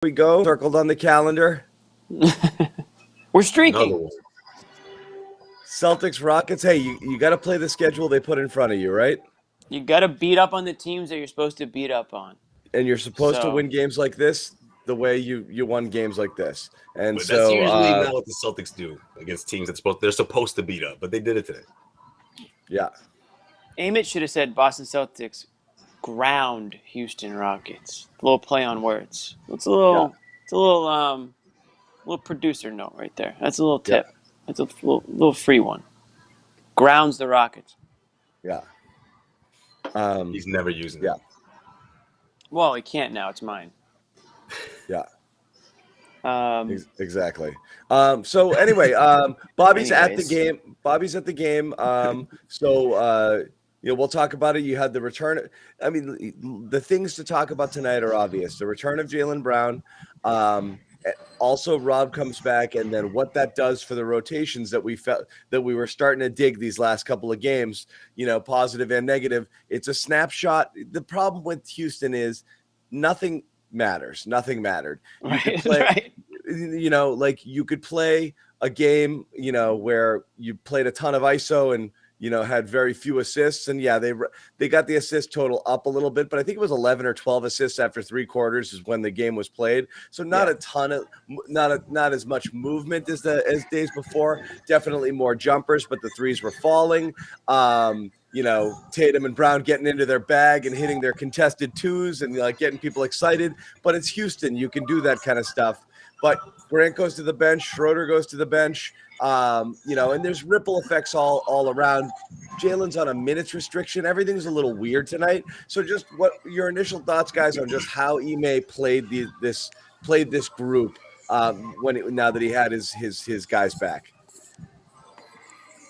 we go. Circled on the calendar. We're streaking. Celtics, Rockets. Hey, you got to play the schedule they put in front of you, right? You got to beat up on the teams that you're supposed to beat up on. And you're supposed to win games like this the way you won games like this. And but so that's usually not what the Celtics do against teams they're supposed to beat up, but they did it today. Yeah. Amit should have said Boston Celtics ground Houston Rockets. A little play on words. It's a little producer note right there. That's a little tip. Yeah. That's a little free one. Grounds the Rockets. Yeah. He's never using it. Well, he can't now. It's mine. Yeah. Exactly. So anyway, Bobby's at the game. We'll talk about it. You had the return. I mean, the things to talk about tonight are obvious. The return of Jaylen Brown. Also, Rob comes back, and then what that does for the rotations that we felt that we were starting to dig these last couple of games, positive and negative. It's a snapshot. The problem with Houston is nothing matters. Nothing mattered. You could play, right. Like you could play a game, where you played a ton of ISO and had very few assists, and they got the assist total up a little bit, but I think it was 11 or 12 assists after 3 quarters is when the game was played. So not a ton of, not as much movement as days before. Definitely more jumpers, but the threes were falling. Tatum and Brown getting into their bag and hitting their contested twos and getting people excited. But it's Houston, you can do that kind of stuff. But Grant goes to the bench, Schroeder goes to the bench. And there's ripple effects all around. Jaylen's on a minutes restriction. Everything's a little weird tonight. So just what your initial thoughts, guys, on just how Ime played this group now that he had his guys back.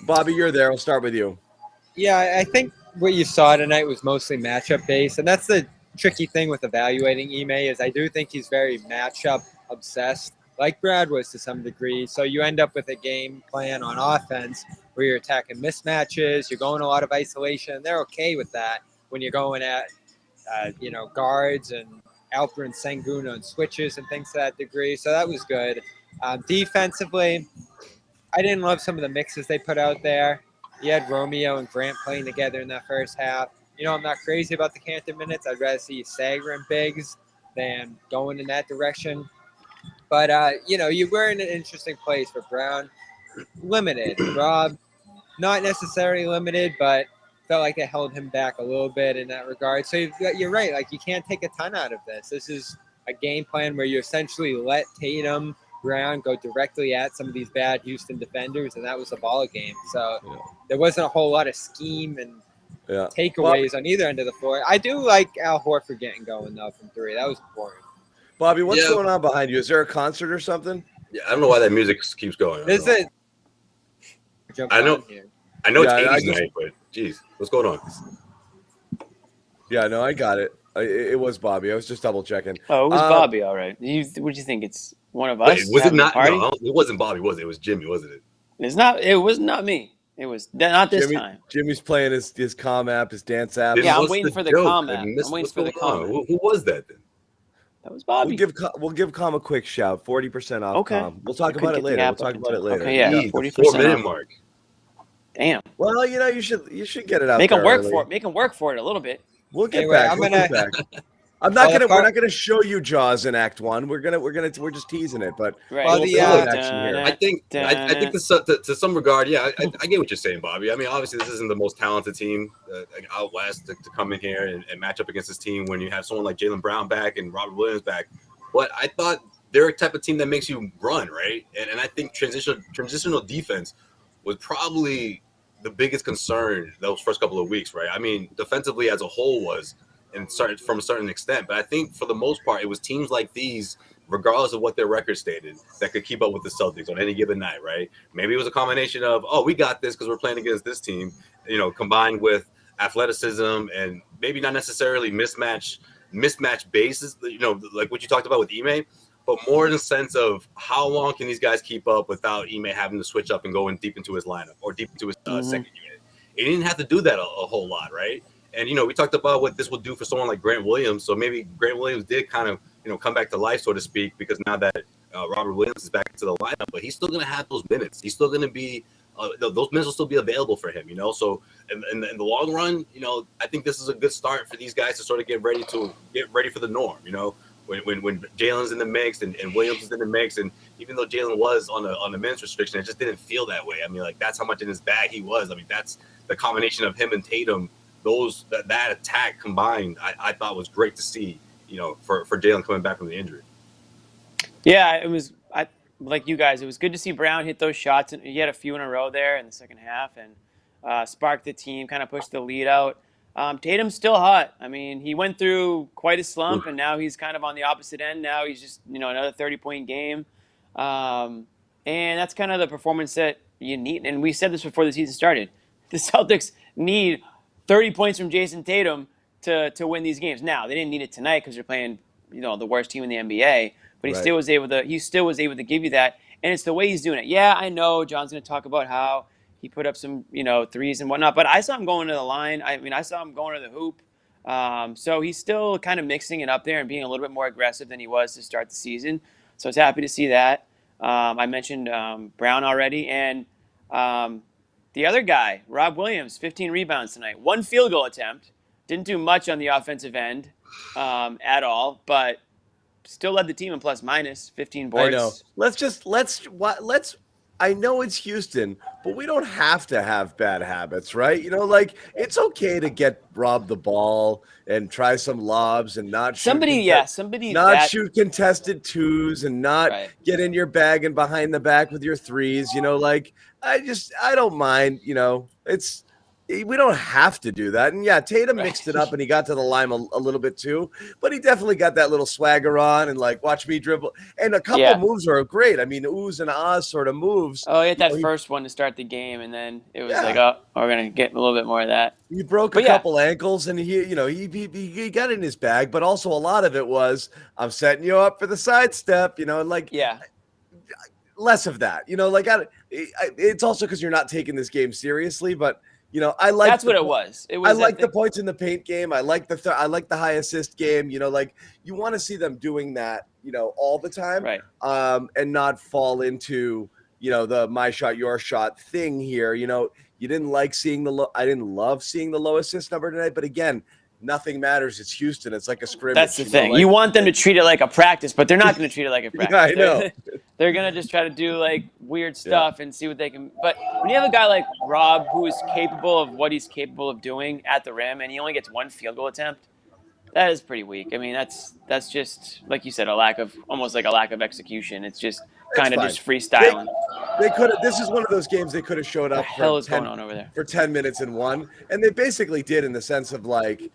Bobby, you're there. I'll start with you. Yeah, I think what you saw tonight was mostly matchup based, and that's the tricky thing with evaluating Ime is I do think he's very matchup obsessed, like Brad was to some degree. So you end up with a game plan on offense where you're attacking mismatches, you're going a lot of isolation, and they're okay with that when you're going at, guards and Alper and Sengun on switches and things to that degree. So that was good. Defensively, I didn't love some of the mixes they put out there. You had Romeo and Grant playing together in that first half. I'm not crazy about the Cantor minutes. I'd rather see you staggering bigs than going in that direction. But, you were in an interesting place for Brown. Limited. Rob, not necessarily limited, but felt like they held him back a little bit in that regard. So you're right. Like, you can't take a ton out of this. This is a game plan where you essentially let Tatum, Brown go directly at some of these bad Houston defenders, and that was the ball game. So there wasn't a whole lot of scheme and takeaways on either end of the floor. I do like Al Horford getting going, though, from 3. That was important. Bobby, what's going on behind you? Is there a concert or something? Yeah, I don't know why that music keeps going. Is it? I know it's 80s night, but geez, what's going on? Yeah, no, I got it. It was Bobby. I was just double checking. Oh, it was Bobby, all right. What do you think? It's one of us? Wait, was it not? No, it wasn't Bobby, was it? It was Jimmy, wasn't it? It's not. It was not me. It was not this time. Jimmy's playing his comm app, his dance app. Yeah, I'm waiting for the comm app. I'm waiting for the comm. Who was that then? That was Bobby. We'll give comm a quick shout. 40% off. Okay. Comm. We'll talk about it later. Okay, yeah. 40% 4-minute mark. Damn. Well, you should get it out. Make him work for it. Make him work for it a little bit. We'll get back. We're not gonna show you Jaws in Act 1. We're just teasing it, but I think to some regard, I get what you're saying, Bobby. I mean, obviously this isn't the most talented team out west to come in here and match up against this team when you have someone like Jaylen Brown back and Robert Williams back. But I thought they're a type of team that makes you run, right? And I think transitional defense was probably the biggest concern those first couple of weeks, right? I mean, defensively as a whole was. And started from a certain extent, but I think for the most part, it was teams like these, regardless of what their record stated, that could keep up with the Celtics on any given night, right? Maybe it was a combination of, we got this because we're playing against this team, combined with athleticism and maybe not necessarily mismatch bases, like what you talked about with Ime, but more in the sense of how long can these guys keep up without Ime having to switch up and going deep into his lineup or deep into his second unit. He didn't have to do that a whole lot, right? And, we talked about what this would do for someone like Grant Williams. So maybe Grant Williams did kind of come back to life, so to speak, because now that Robert Williams is back into the lineup, but he's still going to have those minutes. He's still going to be those minutes will still be available for him. So in the long run, I think this is a good start for these guys to sort of get ready for the norm. When Jalen's in the mix and Williams is in the mix, and even though Jalen was on the minutes restriction, it just didn't feel that way. I mean, like, that's how much in his bag he was. I mean, that's the combination of him and Tatum. That attack combined, I thought was great to see. For Jalen coming back from the injury. Yeah, it was. Like you guys, it was good to see Brown hit those shots, and he had a few in a row there in the second half, and sparked the team, kind of pushed the lead out. Tatum's still hot. I mean, he went through quite a slump, and now he's kind of on the opposite end. Now he's just another 30-point game, and that's kind of the performance that you need. And we said this before the season started: the Celtics need 30 points from Jason Tatum to win these games. Now they didn't need it tonight because they're playing the worst team in the NBA. But he still was able to give you that, and it's the way he's doing it. Yeah, I know John's going to talk about how he put up some threes and whatnot, but I saw him going to the line. I mean, I saw him going to the hoop. So he's still kind of mixing it up there and being a little bit more aggressive than he was to start the season. So I was happy to see that. I mentioned Brown already, and the other guy, Rob Williams, 15 rebounds tonight, 1 field goal attempt. Didn't do much on the offensive end at all, but still led the team in plus minus 15 boards. I know. Let's. I know it's Houston, but we don't have to have bad habits, right? It's okay to get Rob the ball and try some lobs and not shoot contested twos and not get in your bag and behind the back with your threes. I don't mind. We don't have to do that. And yeah, Tatum mixed it up and he got to the line a little bit too, but he definitely got that little swagger on and watch me dribble. And a couple moves are great. I mean, oohs and ahs sort of moves. Oh, he had that first one to start the game, and then it was we're going to get a little bit more of that. He broke a couple ankles and he got in his bag, but also a lot of it was, I'm setting you up for the sidestep, less of that, it's also because you're not taking this game seriously, but I like that's what it was. I like the points in the paint game. I like the high assist game. You want to see them doing that, all the time, right? And not fall into the my shot your shot thing here. You didn't like seeing I didn't love seeing the low assist number tonight, but again, nothing matters. It's Houston. It's like a scrimmage. That's the thing. You want them to treat it like a practice, but they're not going to treat it like a practice. Yeah, I know. They're going to just try to do weird stuff and see what they can. But when you have a guy like Rob who is capable of what he's capable of doing at the rim, and he only gets 1 field goal attempt, that is pretty weak. I mean, that's just, like you said, almost like a lack of execution. It's just kind of just freestyling. They could have. This is one of those games they could have showed up going on over there? For 10 minutes and won, and they basically did in the sense of right.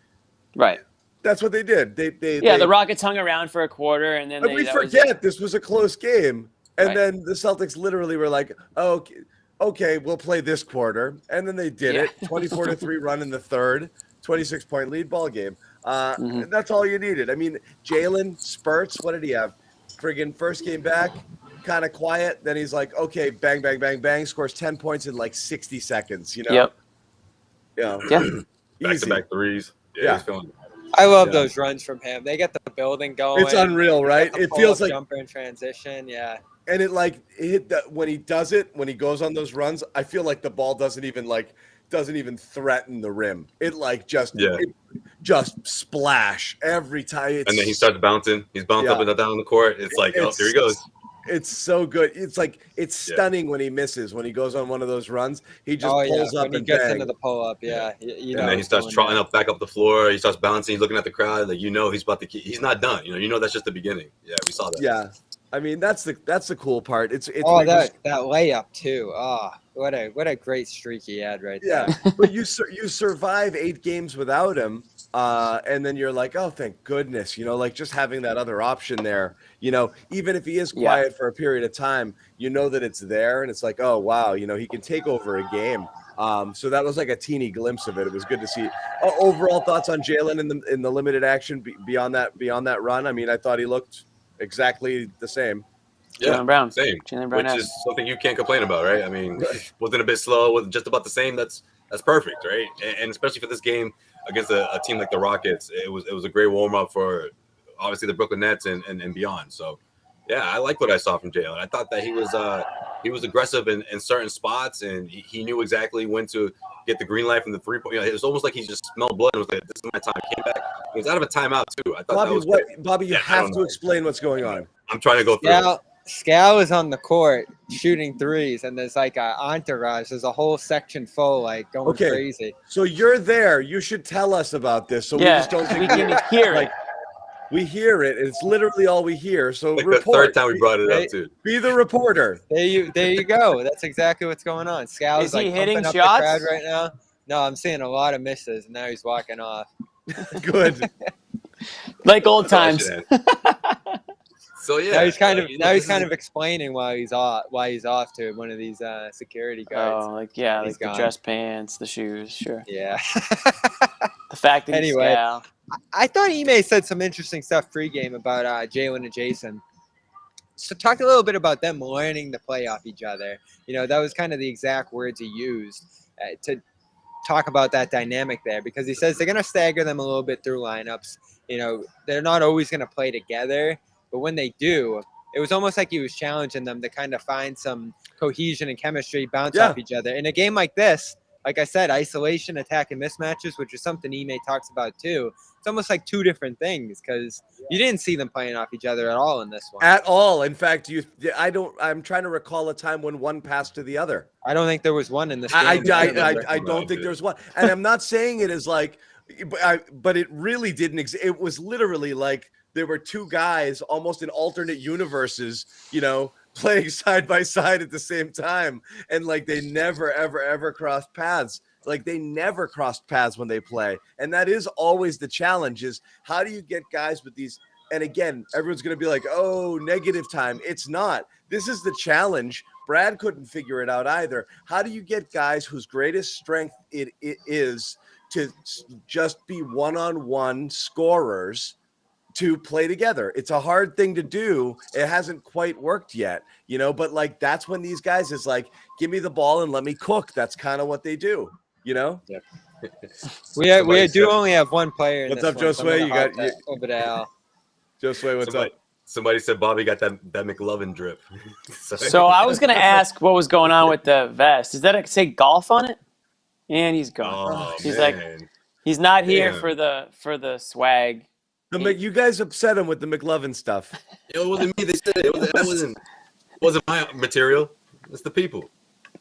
That's what they did. The Rockets hung around for a quarter, and then this was a close game, and then the Celtics literally were like, "Oh, okay, we'll play this quarter," and then they did it. 24-3 run in the third, 26-point lead, ball game. That's all you needed. I mean, Jalen spurts. What did he have? Friggin' first game back, kind of quiet. Then he's like, "Okay, bang, bang, bang, bang," scores 10 points in 60 seconds. Yep. Back-to-back threes. Yeah. I love those runs from him. They get the building going. It's unreal, right? It feels like jumper in transition. Yeah. And it hit that when he does it, when he goes on those runs, I feel like the ball doesn't even threaten the rim. It just splash every time. And then he starts bouncing. He's bounced up and down the court. It's here he goes. It's so good. It's stunning when he misses. When he goes on one of those runs, he just pulls up when he and gets into the pull up. Yeah, and then he starts trotting back up the floor. He starts bouncing. He's looking at the crowd. He's about to. He's not done. That's just the beginning. Yeah, we saw that. Yeah, I mean that's the cool part. It's that layup too. What a great streak he had right there. Yeah, but you survive 8 games without him. And then you're like, oh, thank goodness, just having that other option there, even if he is quiet for a period of time, that it's there. And it's like, oh, wow, he can take over a game. So that was like a teeny glimpse of it. It was good to see. Overall thoughts on Jalen in the limited action beyond that run. I mean, I thought he looked exactly the same. Yeah, Jaylen Brown. Same. Jaylen Brown which is something you can't complain about, right? I mean, wasn't a bit slow, wasn't just about the same. That's perfect, right? And especially for this game against a team like the Rockets, it was a great warm up for obviously the Brooklyn Nets and beyond. So, yeah, I like what I saw from Jalen. I thought that he was aggressive in certain spots, and he knew exactly when to get the green light from the 3-point. It was almost like he just smelled blood and was like, "This is my time." He came back. He was out of a timeout too. I thought that was good. Bobby, you have to explain what's going on. I'm trying to go through. Scal is on the court shooting threes, and there's like an entourage. There's a whole section full, like going crazy. So you're there. You should tell us about this. So we just don't think we can hear it. We hear it. It's literally all we hear. So like report. The third time we brought it up too. Be the reporter. There you go. That's exactly what's going on. Scal is like hitting pumping shots up the crowd right now. No, I'm seeing a lot of misses, and now he's walking off. Good. Like old times. So yeah, now he's kind of explaining why he's off to one of these security guards. Oh, like the dress pants, the shoes, sure. Yeah. The fact that he's Scal. I thought Ime said some interesting stuff pregame about Jalen and Jason. So talk a little bit about them learning to play off each other. That was kind of the exact words he used to talk about that dynamic there, because he says they're going to stagger them a little bit through lineups. They're not always going to play together, but when they do, it was almost like he was challenging them to kind of find some cohesion and chemistry, bounce off each other. In a game like this, like I said, isolation, attack, and mismatches, which is something Ime talks about too. It's almost like two different things, because you didn't see them playing off each other at all in this one. At all. In fact, I'm trying to recall a time when one passed to the other. I don't think there was one in this game. I don't think there's one. And I'm not saying it as like, but it really didn't exist. It was literally like there were two guys almost in alternate universes, playing side by side at the same time. And like they never, ever, ever crossed paths. Like they never crossed paths when they play. And that is always the challenge, is how do you get guys with these? And again, everyone's going to be like, oh, negative time. It's not. This is the challenge. Brad couldn't figure it out either. How do you get guys whose greatest strength it is to just be one-on-one scorers to play together? It's a hard thing to do. It hasn't quite worked yet, but like, that's when these guys is like, give me the ball and let me cook. That's kind of what they do, Yeah. We do only have one player. What's up, Josue? You got over to Al. Josue, what's up? Somebody said Bobby got that McLovin drip. So I was going to ask what was going on with the vest. Does that say golf on it? And he's gone. Oh, he's man. like, he's not here for the swag. You guys upset him with the McLovin stuff. It wasn't me. They said it wasn't my material. It's the people.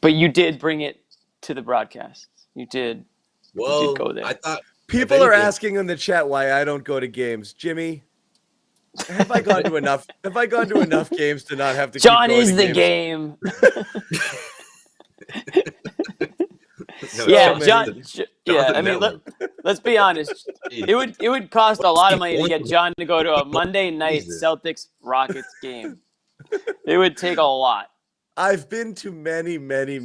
But you did bring it to the broadcast. You did. Well, you did go there. I thought people are asking in the chat why I don't go to games. Jimmy, have I gone to enough? Have I gone to enough games to not have to? John keep going is to the games? game. Yeah, John. Yeah, I mean, let's be honest. It would cost a lot of money to get John to go to a Monday night Celtics Rockets game. It would take a lot. I've been to many games.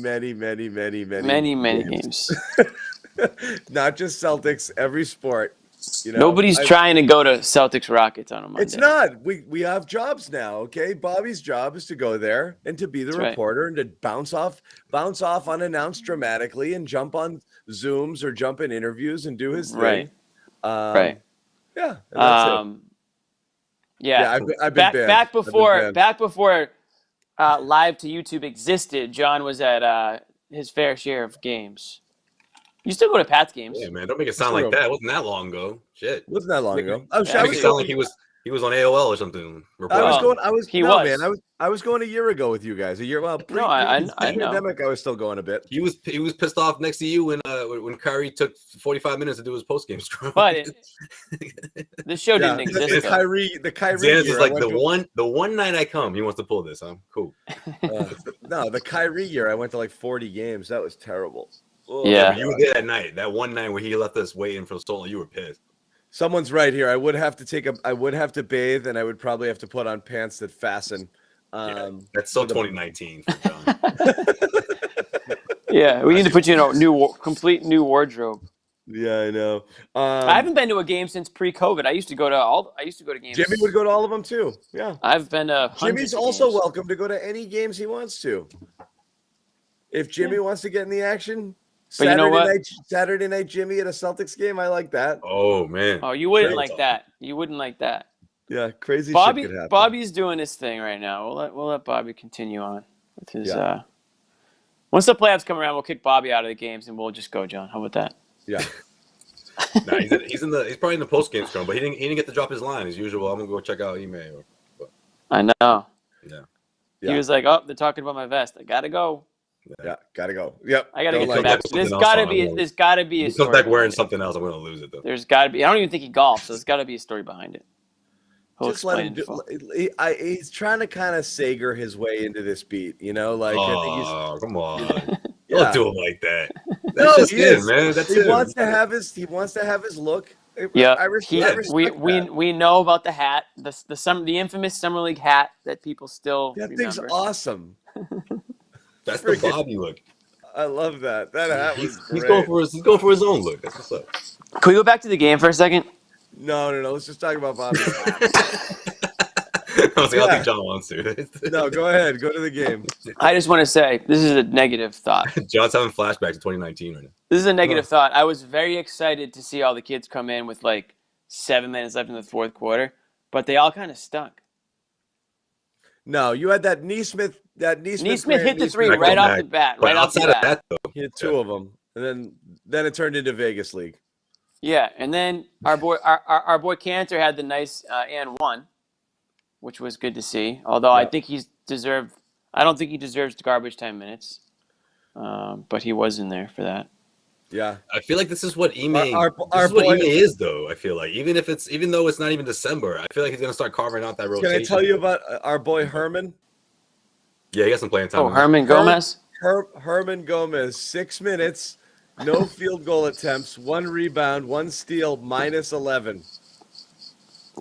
Not just Celtics, every sport. Nobody's trying to go to Celtics Rockets on a Monday. It's not. We have jobs now, okay? Bobby's job is to go there and to be the reporter and to bounce off unannounced dramatically and jump on Zooms or jump in interviews and do his thing. Right. Yeah. That's it. Yeah. I've been banned. Back before live to YouTube existed, John was at his fair share of games. You still go to Pat's games. Yeah, man. Don't make it sound like that. It wasn't that long ago. Shit. Wasn't that long ago? Make it sound like he was on AOL or something. I was going a year ago with you guys. A year. Well, pre-pandemic, I was still going a bit. He was pissed off next to you when Kyrie took 45 minutes to do his postgame scrum. But the show didn't exist. The Kyrie. Zannis is like the one night I come, he wants to pull this. I'm cool. No, the Kyrie year, I went to like 40 games. That was terrible. Yeah, you were there that night. That one night where he left us waiting for so long, you were pissed. Someone's right here. I would have to bathe, and I would probably have to put on pants that fasten. That's so 2019. Yeah, we need to put you in a complete new wardrobe. Yeah, I know. I haven't been to a game since pre-COVID. I used to go to games. Jimmy would go to all of them too. Yeah, I've been to. Jimmy's also welcome to go to any games he wants to. If Jimmy wants to get in the action. But you know what? Saturday night Jimmy at a Celtics game, I like that. Oh man. Oh, you wouldn't like that. You wouldn't like that. Yeah, crazy shit could happen. Bobby's doing his thing right now. We'll let Bobby continue on with his. Once the playoffs come around, we'll kick Bobby out of the games and we'll just go, John. How about that? Yeah. Nah, he's probably in the post game scrum, but he didn't get to drop his line as usual. I'm gonna go check out email. I know. Yeah. He was like, "Oh, they're talking about my vest. I gotta go." Yeah, gotta go. Yep. I gotta Don't get like back. it. There's gotta be a He story. comes back wearing behind it. something else. I'm gonna lose it though. There's gotta be. I don't even think he golfs, so there's gotta be a story behind it. Just let him do. He's trying to kind of Sager his way into this beat, like. I think he's, come on! Yeah. Don't do him like that. That's just him, man. That's he him. wants to have his look. Yeah, we know about the hat, the infamous Summer League hat that people still that remember. thing's awesome. That's the Bobby look. I love that. That hat was great. He's going for his own look. That's what's up. Can we go back to the game for a second? No. Let's just talk about Bobby. I was like, I don't think John wants to. No, go ahead. Go to the game. I just want to say this is a negative thought. John's having flashbacks to 2019 right now. This is a negative thought. I was very excited to see all the kids come in with like 7 minutes left in the fourth quarter, but they all kind of stunk. No, you had that Neesmith. Neesmith hit the three right off the bat. But outside of that, though, he hit two of them, and then it turned into Vegas League. Yeah, and then our boy Cantor had the nice and one, which was good to see. Although I don't think he deserves the garbage time minutes, but he was in there for that. Yeah, I feel like this is what Ime is, though. I feel like even though it's not even December, I feel like he's gonna start carving out that rotation. Can I tell you about our boy Herman? Yeah, he got some playing time. Oh, Herman Gomez. Herman Gomez, 6 minutes, no field goal attempts, 1 rebound, 1 steal, minus 11.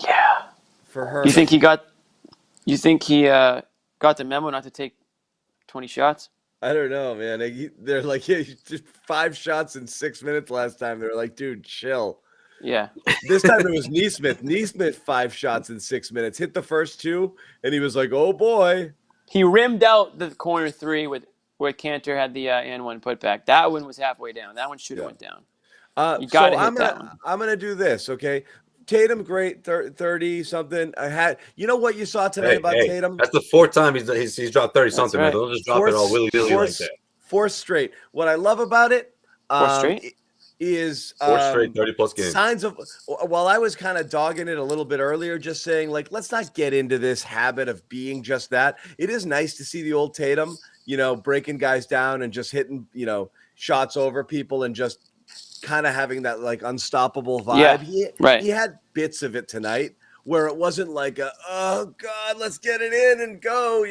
Yeah. For Herman. You think he got the memo not to take 20 shots? I don't know, man. They're like, yeah, you did 5 shots in 6 minutes last time. They're like, dude, chill. Yeah. This time it was Neesmith. Neesmith 5 shots in 6 minutes. Hit the first 2, and he was like, oh boy. He rimmed out the corner 3 where Cantor had the and one putback. That one was halfway down. That one should have went down. You got to hit that one. I'm gonna do this, okay? Tatum, great, 30 something. You know what you saw tonight about Tatum? That's the 4th time he's dropped 30 something. Right. Don't just drop it all willy nilly like that. 4 straight. What I love about it, 4 straight is 4 straight 30+ games. Signs of. While I was kind of dogging it a little bit earlier, just saying like, let's not get into this habit of being just that. It is nice to see the old Tatum, breaking guys down and just hitting, shots over people and just kind of having that like unstoppable vibe. Yeah, he had bits of it tonight where it wasn't like oh god, let's get it in and go,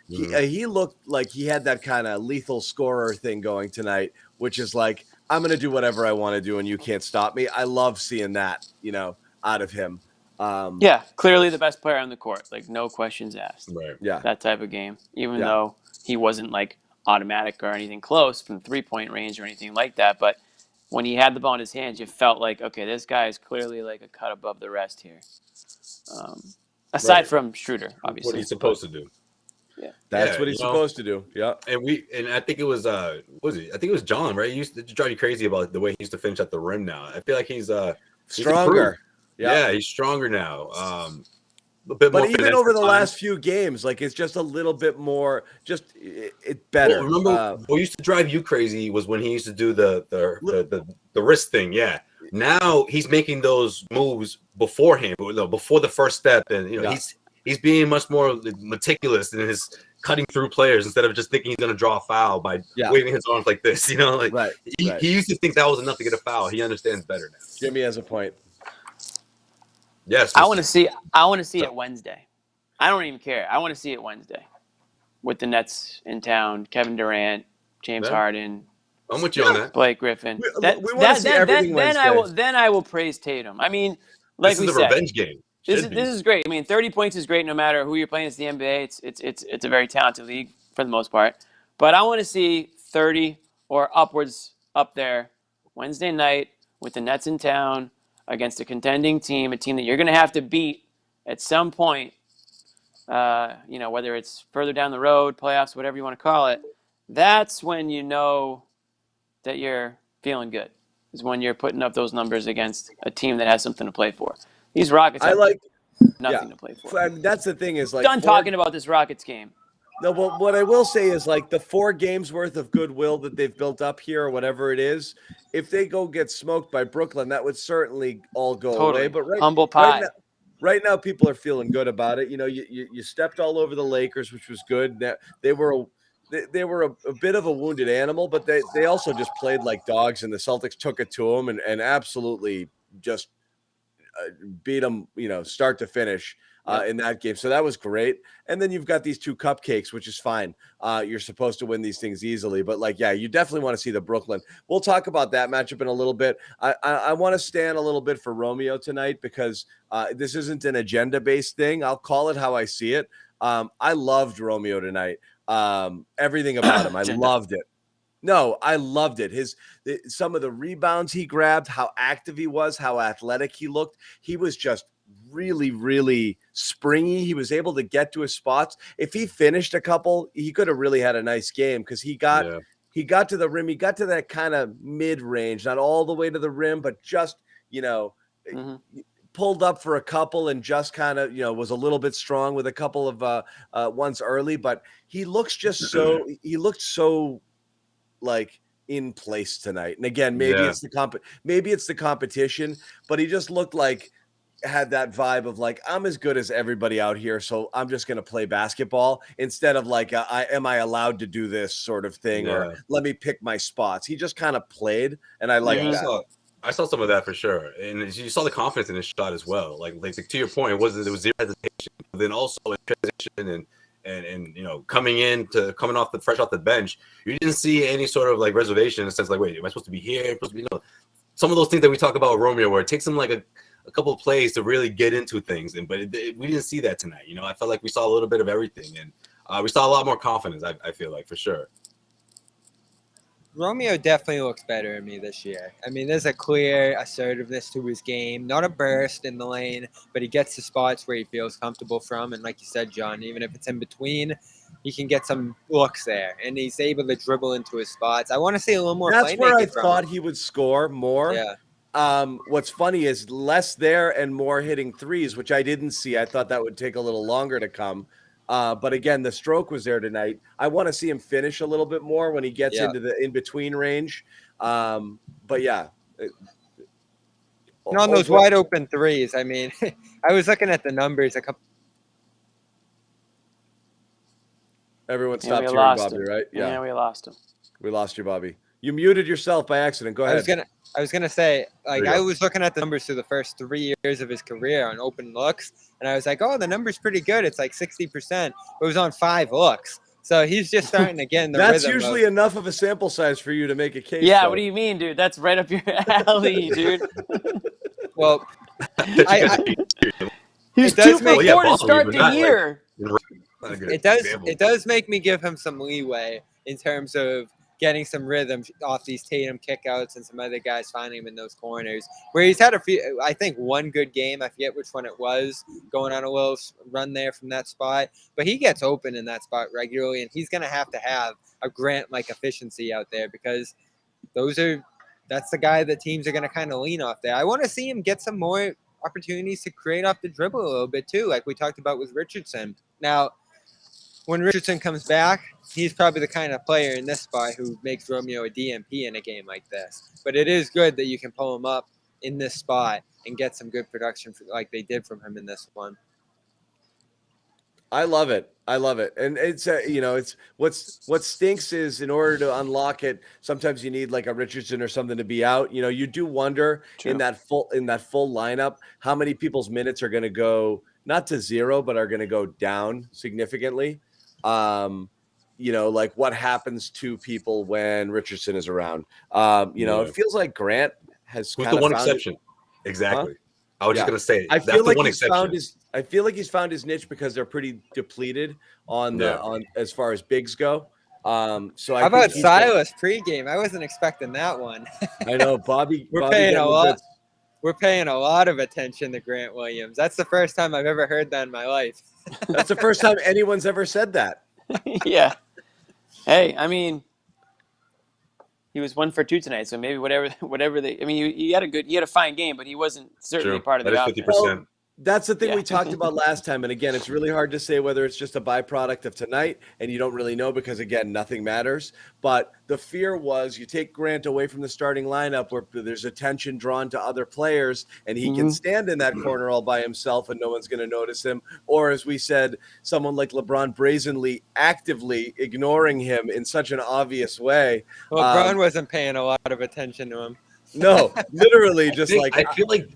he looked like he had that kind of lethal scorer thing going tonight, which is like, I'm gonna do whatever I want to do and you can't stop me. I love seeing that, out of him. Clearly the best player on the court, like no questions asked. Right. Yeah, that type of game, even though he wasn't like automatic or anything close from 3-point range or anything like that, but when he had the ball in his hands, you felt like, okay, this guy is clearly like a cut above the rest here. Aside from Schroeder, obviously. What he's supposed to do. Yeah, that's what he's supposed to do. Yeah, and I think it was I think it was John, right? He used to drive you crazy about the way he used to finish at the rim. Now I feel like he's stronger. Yeah, he's stronger now. A bit but more even over the last few games, like it's just a little bit more, it better. Well, remember what used to drive you crazy was when he used to do the wrist thing. Yeah. Now he's making those moves beforehand, before the first step, and he's being much more meticulous in his cutting through players instead of just thinking he's going to draw a foul by waving his arms like this. He used to think that was enough to get a foul. He understands better now. Jimmy has a point. Yes, I want to see it Wednesday. I don't even care. I want to see it Wednesday with the Nets in town. Kevin Durant, James Harden. I'm with you on that. Blake Griffin. We want to see everything Wednesday. Then I will praise Tatum. I mean, like this is a revenge game. This is great. I mean, 30 points is great no matter who you're playing. It's the NBA. It's a very talented league for the most part. But I want to see 30 or upwards up there Wednesday night with the Nets in town against a contending team, a team that you're going to have to beat at some point, whether it's further down the road, playoffs, whatever you want to call it. That's when you know that you're feeling good, is when you're putting up those numbers against a team that has something to play for. These Rockets Nothing to play for. I mean, that's the thing is like done talking about this Rockets game. No, but what I will say is like the 4 games worth of goodwill that they've built up here or whatever it is, if they go get smoked by Brooklyn, that would certainly all go away. But humble pie. Right now, people are feeling good about it. You know, you stepped all over the Lakers, which was good. They were a bit of a wounded animal, but they also just played like dogs, and the Celtics took it to them and absolutely just beat them, start to finish. In that game. So that was great. And then you've got these 2 cupcakes, which is fine. You're supposed to win these things easily. But you definitely want to see the Brooklyn. We'll talk about that matchup in a little bit. I want to stand a little bit for Romeo tonight because this isn't an agenda-based thing. I'll call it how I see it. I loved Romeo tonight. Everything about him. I loved it. No, I loved it. Some of the rebounds he grabbed, how active he was, how athletic he looked. He was just really, really springy. He was able to get to his spots. If he finished a couple, he could have really had a nice game because he got to the rim. He got to that kind of mid-range, not all the way to the rim, but just, pulled up for a couple and just kind of, was a little bit strong with a couple of ones early. But he looked so like in place tonight. And again, maybe it's the competition, but he just looked like had that vibe of like, I'm as good as everybody out here, so I'm just going to play basketball instead of like, am I allowed to do this sort of thing, or let me pick my spots. He just kind of played, and I like that. I saw some of that for sure, and you saw the confidence in his shot as well. Like to your point, there was zero hesitation. But then also in transition and coming off fresh off the bench, you didn't see any sort of like reservation in the sense like, wait, am I supposed to be here? Supposed to be, some of those things that we talk about with Romeo, where it takes him like a couple of plays to really get into things, but we didn't see that tonight. I felt like we saw a little bit of everything, and we saw a lot more confidence. I feel like for sure. Romeo definitely looks better to me this year. I mean, there's a clear assertiveness to his game, not a burst in the lane, but he gets to spots where he feels comfortable from. And like you said, John, even if it's in between, he can get some looks there, and he's able to dribble into his spots. I want to see a little more. That's where I thought he would score more. Yeah. What's funny is less there and more hitting threes, which I didn't see. I thought that would take a little longer to come. But again, the stroke was there tonight. I want to see him finish a little bit more when he gets into the in-between range. But yeah. And on those wide open threes, I mean, I was looking at the numbers a couple. Everyone stopped hearing Bobby, right? Yeah, we lost him. We lost you, Bobby. You muted yourself by accident. Go ahead. I was gonna say, like, I was looking at the numbers through the first 3 years of his career on open looks, and I was like, oh, the number's pretty good. It's like 60%. It was on 5 looks. So he's just starting to get in the rhythm. That's usually enough of a sample size for you to make a case. Yeah, though. What do you mean, dude? That's right up your alley, dude. Well, he's 2 for 4 to start the year. It does make me give him some leeway in terms of getting some rhythm off these Tatum kickouts and some other guys finding him in those corners, where he's had I think one good game. I forget which one it was, going on a little run there from that spot. But he gets open in that spot regularly, and he's going to have a Grant-like efficiency out there, because that's the guy that teams are going to kind of lean off there. I want to see him get some more opportunities to create off the dribble a little bit too, like we talked about with Richardson. Now, when Richardson comes back, he's probably the kind of player in this spot who makes Romeo a DMP in a game like this. But it is good that you can pull him up in this spot and get some good production like they did from him in this one. I love it. And it's it's what stinks is, in order to unlock it, sometimes you need like a Richardson or something to be out. You do wonder in that full lineup how many people's minutes are going to go not to zero, but are going to go down significantly. Like what happens to people when Richardson is around. It feels like Grant has Who's the one exception? Exactly. Huh? I was just gonna say I feel like he's found his niche because they're pretty depleted on as far as bigs go. How about Silas pregame? I wasn't expecting that one. I know, Bobby. We're paying a lot. We're paying a lot of attention to Grant Williams. That's the first time I've ever heard that in my life. That's the first time anyone's ever said that. Yeah. Hey, I mean, he was 1 for 2 tonight, so maybe whatever they. I mean, he had a fine game, but he wasn't certainly part of the offense. 50%. That's the thing we talked about last time. And again, it's really hard to say whether it's just a byproduct of tonight, and you don't really know because, again, nothing matters. But the fear was you take Grant away from the starting lineup where there's attention drawn to other players, and he can stand in that corner all by himself and no one's going to notice him. Or, as we said, someone like LeBron brazenly, actively ignoring him in such an obvious way. LeBron wasn't paying a lot of attention to him. No, literally just I feel like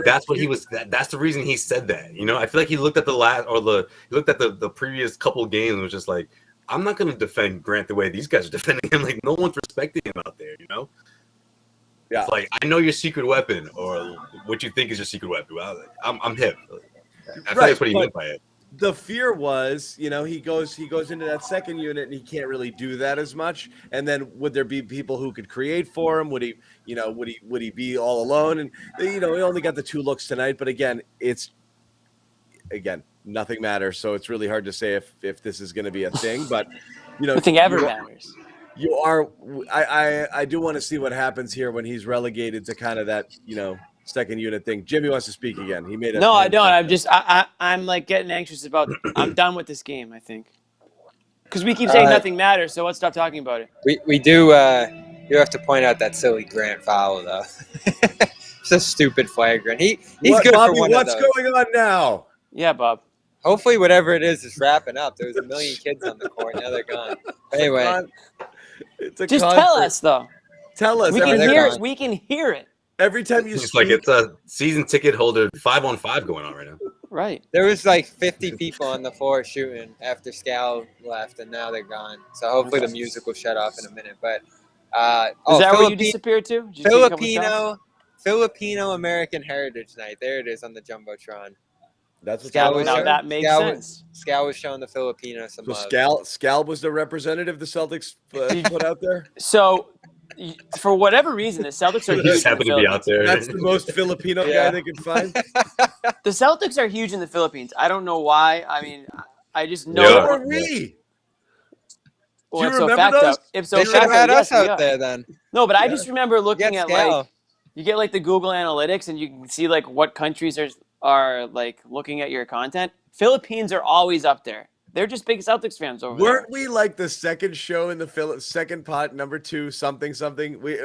that's what he was. That's the reason he said that. You know, I feel like he looked at the previous couple of games and was just like, I'm not going to defend Grant the way these guys are defending him. Like, no one's respecting him out there. You know. Yeah. It's like, I know your secret weapon, or what you think is your secret weapon. Well, I'm hip. I think that's what he meant by it. The fear was, he goes into that second unit and he can't really do that as much. And then would there be people who could create for him? Would he be all alone? And he only got the 2 looks tonight. But again, nothing matters. So it's really hard to say if this is going to be a thing. But nothing ever matters. I do want to see what happens here when he's relegated to kind of that second unit thing. Jimmy wants to speak again. He made it. No, I don't. I'm like getting anxious about. I'm done with this game. I think because we keep saying nothing matters, so let's stop talking about it. We do. You have to point out that silly Grant foul though. It's a stupid flagrant. He's good Bobby, for one what's of those. going on now? Yeah, Bob. Hopefully, whatever it is wrapping up. There was a million kids on the court. Now they're gone. Anyway, just tell us though. Tell us. We can hear it. We can hear it. Every time you speak, like it's a season ticket holder 5-on-5 going on right now. Right. There was like 50 people on the floor shooting after Scal left, and now they're gone. So hopefully the music will shut off in a minute. But is that where you disappeared to? Filipino American Heritage Night. There it is on the jumbotron. That's what that makes sense. Scal was showing the Filipinos some love. Scal was the representative the Celtics put out there. So, for whatever reason, the Celtics are huge. Happen to be out there. That's the most Filipino guy they could find. The Celtics are huge in the Philippines. I don't know why. I mean, I just know. So are we. Well, do you remember those? They should have had us out there then. No, but I just remember looking at Scal. you get like the Google Analytics and you can see like what countries are like looking at your content. Philippines are always up there. They're just big Celtics fans over there. Weren't we like the second show in the second pot, number 2, something? We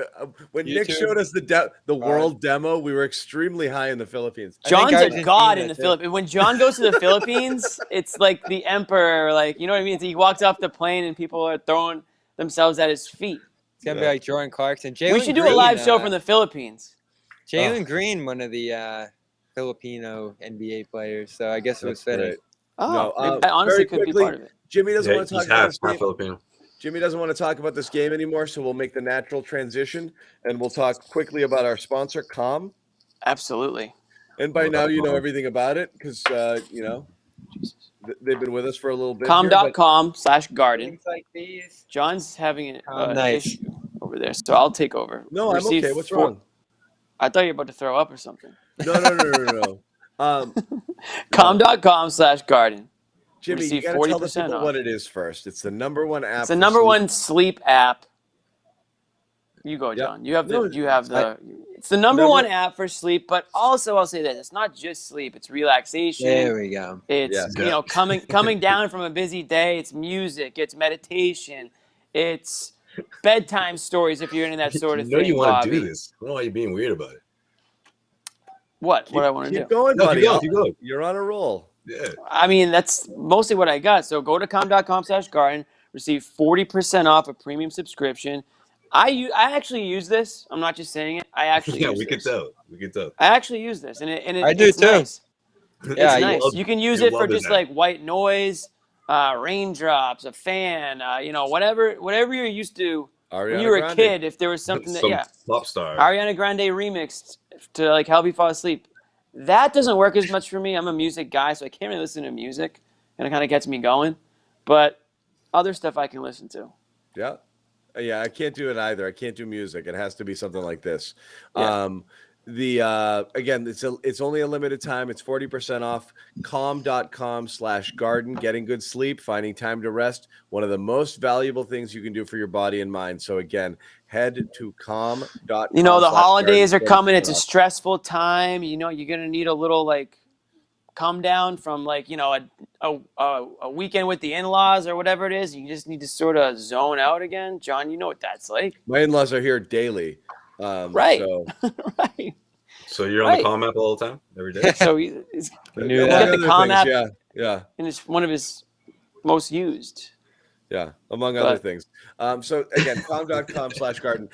when YouTube. Nick showed us the world demo, we were extremely high in the Philippines. John's a god in the Philippines. When John goes to the Philippines, it's like the emperor. Like, you know what I mean? He walks off the plane and people are throwing themselves at his feet. It's gonna be like Jordan Clarkson. We should do a live show from the Philippines. Jalen Green, one of the Filipino NBA players. So I guess it was fitting. Great. Oh, no, I honestly could be part of it. Jimmy doesn't want to talk about this game. Filipino. Jimmy doesn't want to talk about this game anymore, so we'll make the natural transition and we'll talk quickly about our sponsor, Calm. Absolutely. And by now you know everything about it because they've been with us for a little bit. Calm.com/garden. Like these. John's having an issue over there, so I'll take over. No, I'm okay. What's wrong? I thought you were about to throw up or something. No. Calm.com/garden. Jimmy, you gotta tell the people what it is first. It's the number one app. It's the number one sleep app. You go, John. You have the. It's the number one app for sleep, but also I'll say this: it's not just sleep; it's relaxation. There we go. It's coming down from a busy day. It's music. It's meditation. It's bedtime stories if you're into that sort of thing. You want to do this? I don't know why you're being weird about it. What I want to do? Keep going, buddy. Keep going. You're on a roll. Yeah. I mean, that's mostly what I got. So go to calm.com/garden, receive 40% off a premium subscription. I actually use this. I'm not just saying it. I actually use we this. We can tell. I actually use this, and I do too. Nice. Yeah, it's nice. You can use it for just like white noise, raindrops, a fan, whatever you're used to when you were a kid. If there was something pop star Ariana Grande remixed to like help you fall asleep. That doesn't work as much for me. I'm a music guy, so I can't really listen to music, and it kind of gets me going. But other stuff I can listen to. Yeah. Yeah, I can't do it either. I can't do music. It has to be something like this. Yeah. Again, it's only a limited time. It's 40% off. Calm.com/garden. Getting good sleep, finding time to rest. One of the most valuable things you can do for your body and mind. So again, head to calm.com. The holidays are coming. It's a stressful time. You're gonna need a little like come down from like, you know, a weekend with the in-laws or whatever it is. You just need to sort of zone out again. John, you know what that's like. My in-laws are here daily. Right. So. Right. So you're on the call map all the time, every day? So he's knew got that. the call map. Yeah. And it's one of his most used. Yeah, among other things. So again, com.com/garden.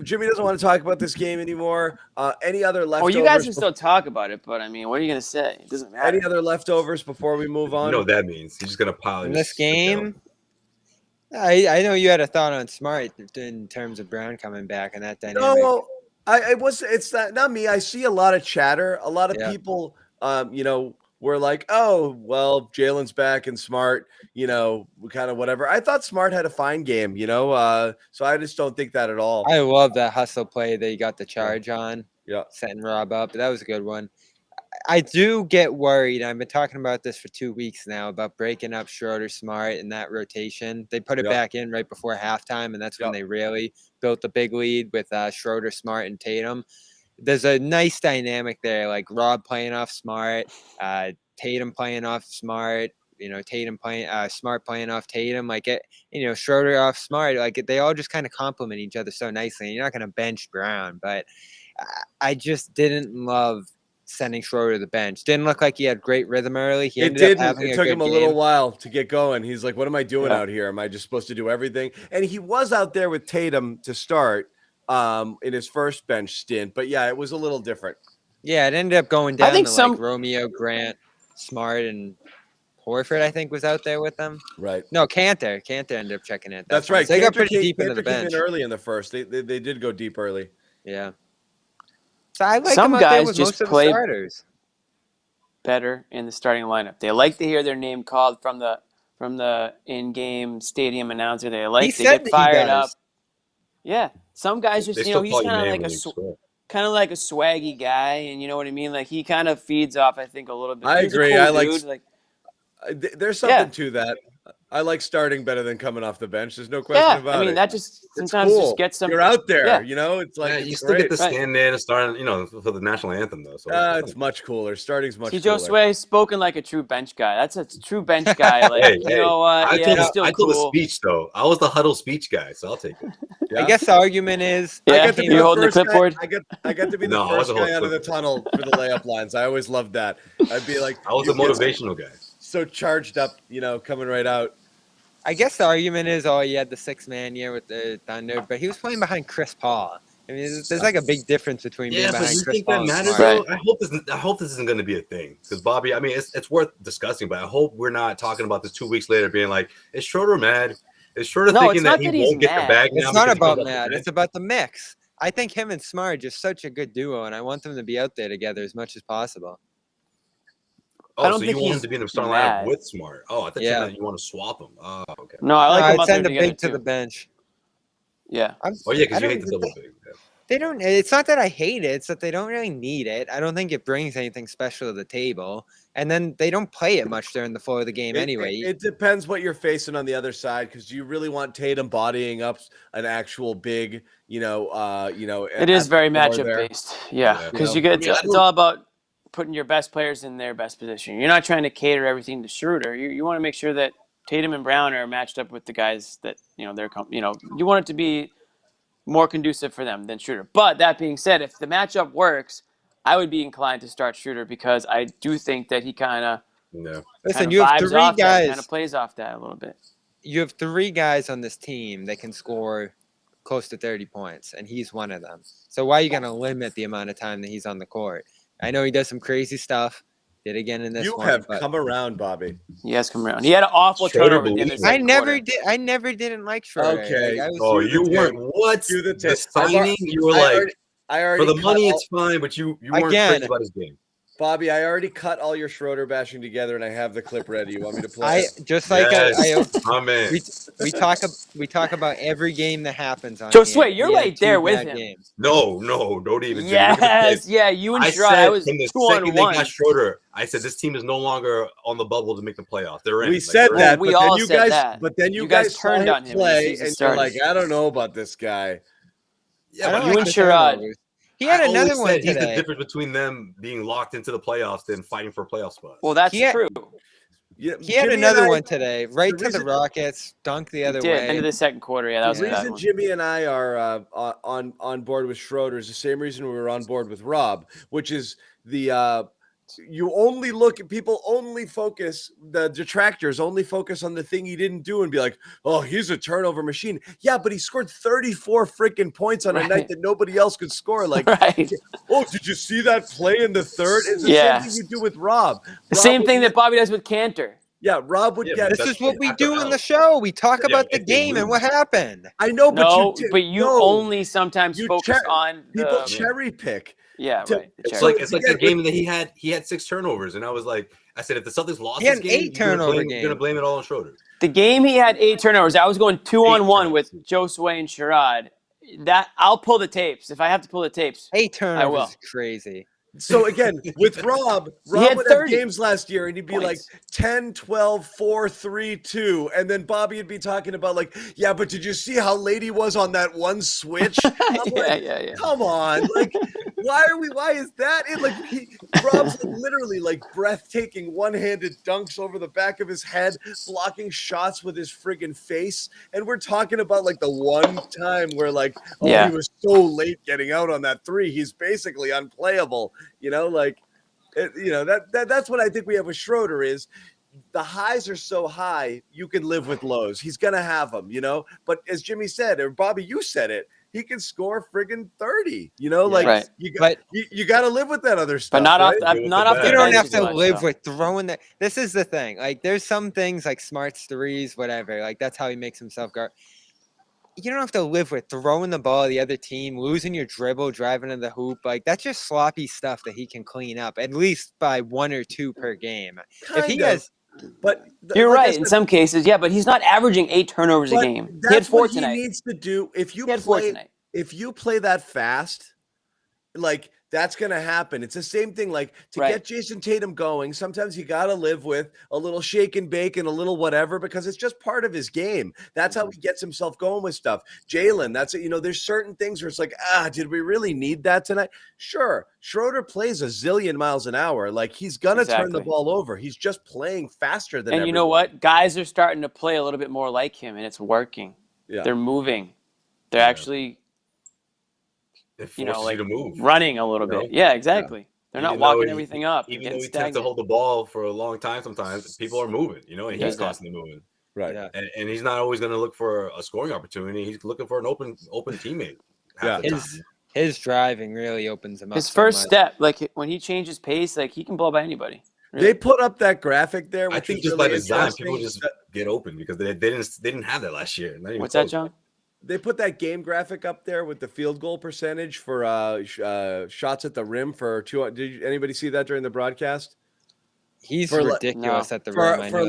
Jimmy doesn't want to talk about this game anymore. Any other leftovers? Oh, you guys can still talk about it, but I mean, what are you going to say? It doesn't matter. Any other leftovers before we move on? You know what that means. He's just going to pile in this game. I know you had a thought on Smart in terms of Brown coming back and that dynamic. No, it's not me. I see a lot of chatter. A lot of people, were like, oh, well, Jalen's back and Smart, kind of whatever. I thought Smart had a fine game, so I just don't think that at all. I love that hustle play that you got the charge on. Yeah. Setting Rob up. That was a good one. I do get worried. I've been talking about this for 2 weeks now about breaking up Schroeder, Smart, and that rotation. They put it back in right before halftime, and that's when they really built the big lead with Schroeder, Smart, and Tatum. There's a nice dynamic there, like Rob playing off Smart, Tatum playing off Smart, Tatum playing Smart playing off Tatum, like it, Schroeder off Smart, like they all just kind of complement each other so nicely. And you're not going to bench Brown, but I just didn't love sending Schroeder to the bench. Didn't look like he had great rhythm early. It took him a little while to get going. He's like, what am I doing out here? Am I just supposed to do everything? And he was out there with Tatum to start in his first bench stint. But yeah, it was a little different. Yeah, it ended up going down like Romeo, Grant, Smart, and Horford, I think, was out there with them. Right. No, Cantor ended up checking it. That's right. So they got pretty deep into the bench. Came in early in the first. They did go deep early. Yeah. So I like some them out guys there with just most of the play starters better in the starting lineup. They like to hear their name called from the in-game stadium announcer. They like to get fired up. Yeah, some guys just he's kind of like a swaggy guy, and you know what I mean. Like he kind of feeds off, I think, a little bit. I agree. Dude. There's something to that. I like starting better than coming off the bench. There's no question about it. I mean, that just sometimes just gets some. You're out there, it's like you still get to stand there and start, for the national anthem though. So it's much cooler. Starting's much cooler. Josue spoken like a true bench guy. That's a true bench guy. Like you know what? I told the speech though. I was the huddle speech guy, so I'll take it. Yeah. I guess the argument is I got to be holding the clipboard. I got to be the first guy out of the tunnel for the layup lines. I always loved that. I'd be like, I was a motivational guy. So charged up, coming right out. I guess the argument is, he had the 6-man year with the Thunder, but he was playing behind Chris Paul. I mean, there's like a big difference between being behind Chris Paul. Yeah, but you think that matters, though? I hope this isn't going to be a thing. Because, Bobby, I mean, it's worth discussing, but I hope we're not talking about this 2 weeks later being like, is Schroeder mad? Is Schroeder thinking that he won't get the bag now? It's not about mad. It's about the mix. I think him and Smart are just such a good duo, and I want them to be out there together as much as possible. I don't think you want him to be in the starting lineup with Smart. Oh, I thought you want to swap him. Oh, okay. No, I like him. I'd send the big to the bench. Yeah. Because you hate the double big. Yeah. They don't. It's not that I hate it. It's that they don't really need it. I don't think it brings anything special to the table. And then they don't play it much during the flow of the game anyway. It depends what you're facing on the other side, because you really want Tatum bodying up an actual big, It is very matchup based. Yeah, because it's all about putting your best players in their best position. You're not trying to cater everything to Schroeder. You want to make sure that Tatum and Brown are matched up with the guys that you want it to be more conducive for them than Schroeder. But that being said, if the matchup works, I would be inclined to start Schroeder, because I do think that he kind of listen. You have 3 guys, kind of plays off that a little bit. You have 3 guys on this team that can score close to 30 points, and he's one of them. So why are you going to limit the amount of time that he's on the court? I know he does some crazy stuff. Did again in this one. You have come around, Bobby. He has come around. He had an awful turnover. I never didn't like Schroeder. Okay. You weren't. What? The signing? You were like, for the money, it's fine, but you weren't crazy about his game. Bobby, I already cut all your Schroeder bashing together, and I have the clip ready. You want me to play? We talk about every game that happens on. Josue, you're right there with him. Games. No, don't even. Yes, you and Schroeder. I was 2-on-1. Schroeder, I said this team is no longer on the bubble to make the playoff. They're in. We said that. We all said that. But then you guys turned on him. Play, and you're like, I don't know about this guy. Yeah, you and Sherrod. He had another one He's the today. difference between them being locked into the playoffs than fighting for playoff spots. Well, that's true. Yeah, He had another one today, right to the Rockets, dunk the other way. End of the second quarter. Yeah, that was the a bad reason one. Jimmy and I are on board with Schroeder is the same reason we were on board with Rob, which is you only look at people only focus, the detractors only focus on the thing he didn't do and be like, oh, he's a turnover machine. Yeah, but he scored 34 freaking points on a night that nobody else could score. Like, oh, did you see that play in the third? It's the same thing you do with Rob. The same thing that Bobby does with Cantor. Yeah, Rob would get. This is what we do on the show. We talk about the game and what happened. I know, but you only sometimes focus on people cherry pick. Yeah, right. It's like the game that he had 6 turnovers, and I said if the Celtics lost this game, 8 turnover you're gonna blame it all on Schroeder. The game he had 8 turnovers. I was going 2-on-1 with Josue and Sherrod. That I'll pull the tapes if I have to pull the tapes. 8 turnovers is crazy. So again, with Rob would have games last year and he'd be like 10, 12, 4, 3, 2. And then Bobby would be talking about like, yeah, but did you see how late he was on that one switch? Yeah. Come on. Like, why is that it? Like Rob's literally like breathtaking one-handed dunks over the back of his head, blocking shots with his friggin' face. And we're talking about like the one time where like, he was so late getting out on that 3. He's basically unplayable. That's what I think we have with Schroeder is the highs are so high, you can live with lows. He's going to have them, but as Jimmy said, or Bobby, you said it, he can score friggin' 30, you got to live with that other stuff. But not off the You don't have to live with throwing that. This is the thing. Like there's some things like Smart's threes, whatever. Like that's how he makes himself guard. You don't have to live with throwing the ball at the other team, losing your dribble, driving in the hoop. Like that's just sloppy stuff that he can clean up at least by 1 or 2 per game. But you're right in some cases, but he's not averaging 8 turnovers a game. He had 4 tonight. He needs to do if you play that fast, like that's going to happen. It's the same thing. Like to get Jason Tatum going, sometimes you got to live with a little shake and bake and a little whatever because it's just part of his game. That's how he gets himself going with stuff. Jalen, that's it. There's certain things where it's like, did we really need that tonight? Sure. Schroeder plays a zillion miles an hour. Like he's going to turn the ball over. He's just playing faster than everyone. You know what? Guys are starting to play a little bit more like him and it's working. Yeah. They're moving. They're actually to move. Running a little bit. Yeah, exactly. They're not walking everything up. Even though he tends to hold the ball for a long time sometimes, people are moving, and he's constantly moving. Right. Yeah. And he's not always going to look for a scoring opportunity. He's looking for an open teammate. His driving really opens him up. His first step, like when he changes pace, like he can blow by anybody. Really. They put up that graphic there. I think just by design, people just get open because they didn't have that last year. What's that, John? They put that game graphic up there with the field goal percentage for shots at the rim for 2. Did anybody see that during the broadcast? He's ridiculous at the rim. For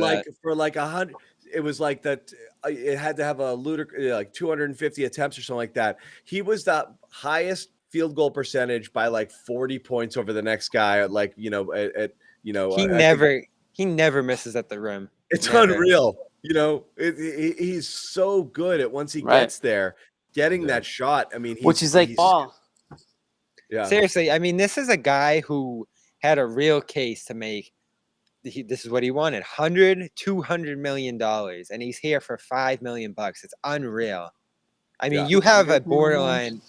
like 100. It was like that. It had to have a like 250 attempts or something like that. He was the highest field goal percentage by like 40 points over the next guy. He never misses at the rim. It's unreal. He's so good at once he gets there, getting that shot. I mean, which is like ball. Yeah. Seriously, I mean, this is a guy who had a real case to make. This is what he wanted: $200 million, and he's here for $5 million. It's unreal. I mean, you have a borderline.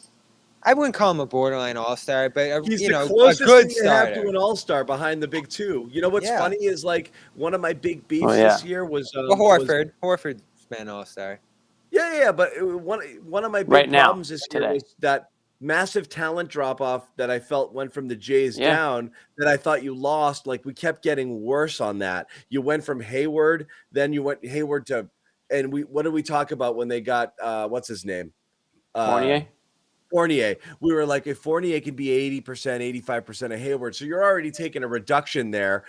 I wouldn't call him a borderline all-star, but he's the closest a good thing you have to an all-star behind the big 2. You know what's funny is like one of my big beefs this year was Horford. Horford's been all-star. Yeah, but one of my big problems this year was that massive talent drop-off that I felt went from the Jays down that I thought you lost. Like we kept getting worse on that. You went from Hayward, then you went Hayward to, and what did we talk about when they got what's his name? Fournier. We were like, if Fournier can be 80%, 85% of Hayward, so you're already taking a reduction there,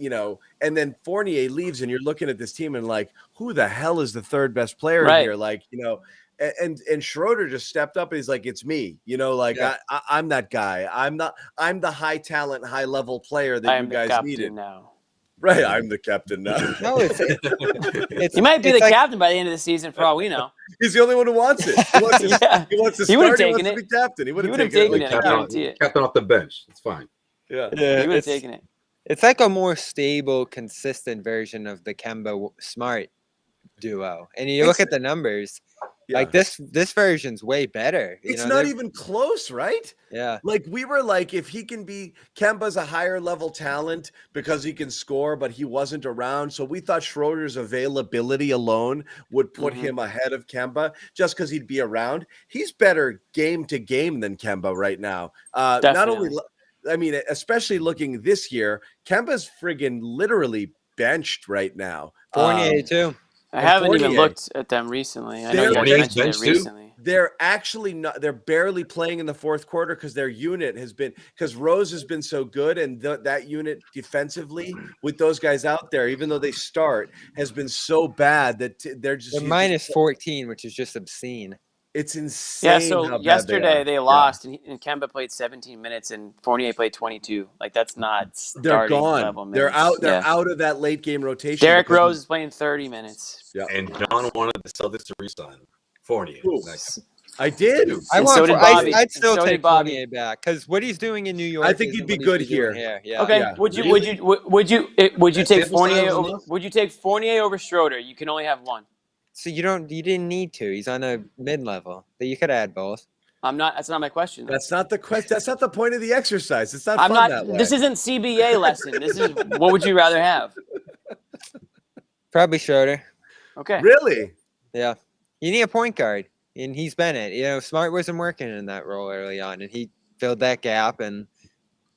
and then Fournier leaves and you're looking at this team and like, who the hell is the third best player here? Like, and Schroeder just stepped up and he's like, it's me, I'm that guy. I'm the high talent, high level player that you guys needed. Now. Right, I'm the captain now. No, it's He might be it's the like, captain by the end of the season, for all we know. He's the only one who wants it. He wants to, Yeah. he wants to He would've start. He wants taken to it. be captain. He would He have would've taken it. taken Like, it. I guarantee it. Captain off the bench. It's fine. yeah. He would have it's taken it. it's like a more stable, consistent version of the Kemba Smart duo. And you look at the numbers, like this version's way better. It's not even close, right? Yeah. Like we were like, if he can be Kemba's a higher level talent because he can score, but he wasn't around. So we thought Schroeder's availability alone would put him ahead of Kemba just because he'd be around. He's better game to game than Kemba right now. Not only, I mean, especially looking this year, Kemba's friggin' literally benched right now. Fournier too. I haven't even looked at them recently. I know you guys mentioned it recently. They're actually not. They're barely playing in the fourth quarter because their unit has been because Rose has been so good, and that unit defensively with those guys out there, even though they start, has been so bad that they're minus 14, which is just obscene. It's insane. Yeah. So yesterday they lost, and Kemba played 17 minutes, and Fournier played 22. Like that's not starting level minutes. They're out. They're out of that late game rotation. Derrick Rose is playing 30 minutes. Yeah. And John wanted the Celtics to re-sign Fournier. I did. I'd still take Fournier back because what he's doing in New York. I think he'd be good here. Yeah. Okay. Yeah. Would you take Fournier? Would you take Fournier over Schroeder? You can only have one. So you didn't need to. He's on a mid-level. You could add both. That's not my question. That's not the question. That's not the point of the exercise. It's not fun that way. This isn't CBA lesson. This is what would you rather have? Probably Schroeder. Okay. Really? Yeah. You need a point guard, and he's been it. Smart wasn't working in that role early on, and he filled that gap and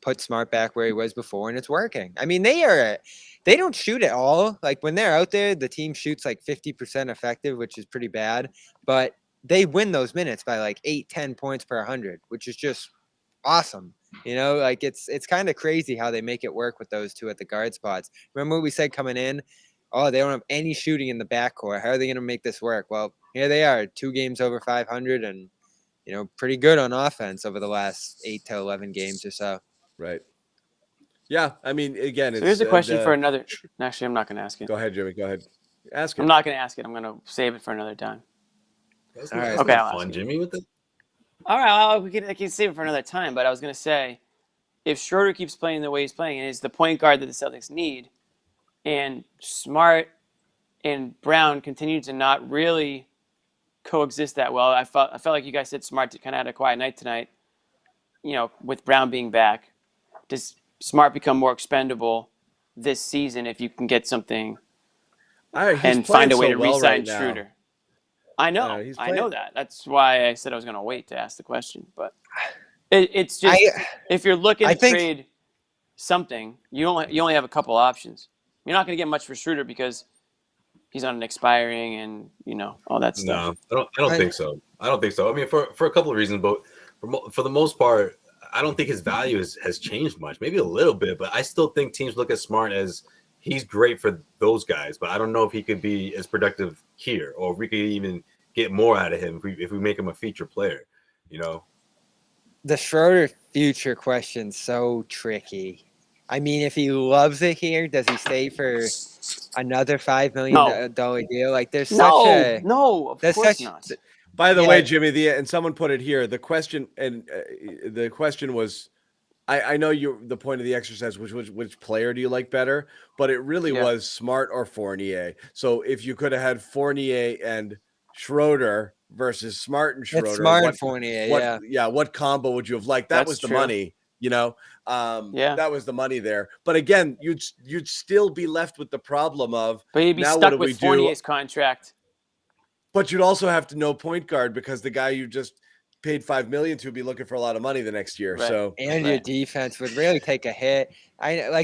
put Smart back where he was before, and it's working. I mean, they don't shoot at all. Like when they're out there, the team shoots like 50% effective, which is pretty bad. But they win those minutes by like 8-10 points per 100, which is just awesome. Like it's kind of crazy how they make it work with those two at the guard spots. Remember what we said coming in? Oh, they don't have any shooting in the backcourt. How are they going to make this work? Well, here they are, 2 games over 500 and, pretty good on offense over the last 8 to 11 games or so. Right. Yeah, I mean, again, so here's a question for another. Actually, I'm not going to ask it. Go ahead, Jimmy. Go ahead. Ask it. I'm not going to ask it. I'm going to save it for another time. All right. Okay. Fun, Jimmy, with it. All right. I can save it for another time. But I was going to say, if Schroeder keeps playing the way he's playing and is the point guard that the Celtics need, and Smart and Brown continue to not really coexist that well, I felt like you guys said Smart kind of had a quiet night tonight. With Brown being back, does Smart become more expendable this season if you can get something and find a way to re-sign Schroeder? I know. I know that. That's why I said I was going to wait to ask the question. But it's just if you're looking to trade something, you only have a couple options. You're not going to get much for Schroeder because he's on an expiring and all that stuff. No, I don't think so. I don't think so. I mean, for a couple of reasons, but for the most part, I don't think his value has changed much. Maybe a little bit, but I still think teams look at Smart as he's great for those guys. But I don't know if he could be as productive here, or if we could even get more out of him if we make him a feature player. The Schroeder future question's so tricky. I mean, if he loves it here, does he stay for another $5 million deal? Like, there's such a no, of course not. By the way, Jimmy, and someone put it here. The question was, I know the point of the exercise was which player do you like better, but it really was Smart or Fournier. So if you could have had Fournier and Schroeder versus Smart and Schroeder, Smart and Fournier, what combo would you have liked? That was the money. That was the money there. But again, you'd still be left with the problem of. But you'd be stuck with Fournier's contract. But you'd also have to know point guard because the guy you just paid $5 million to be looking for a lot of money the next year. Right. So your defense would really take a hit.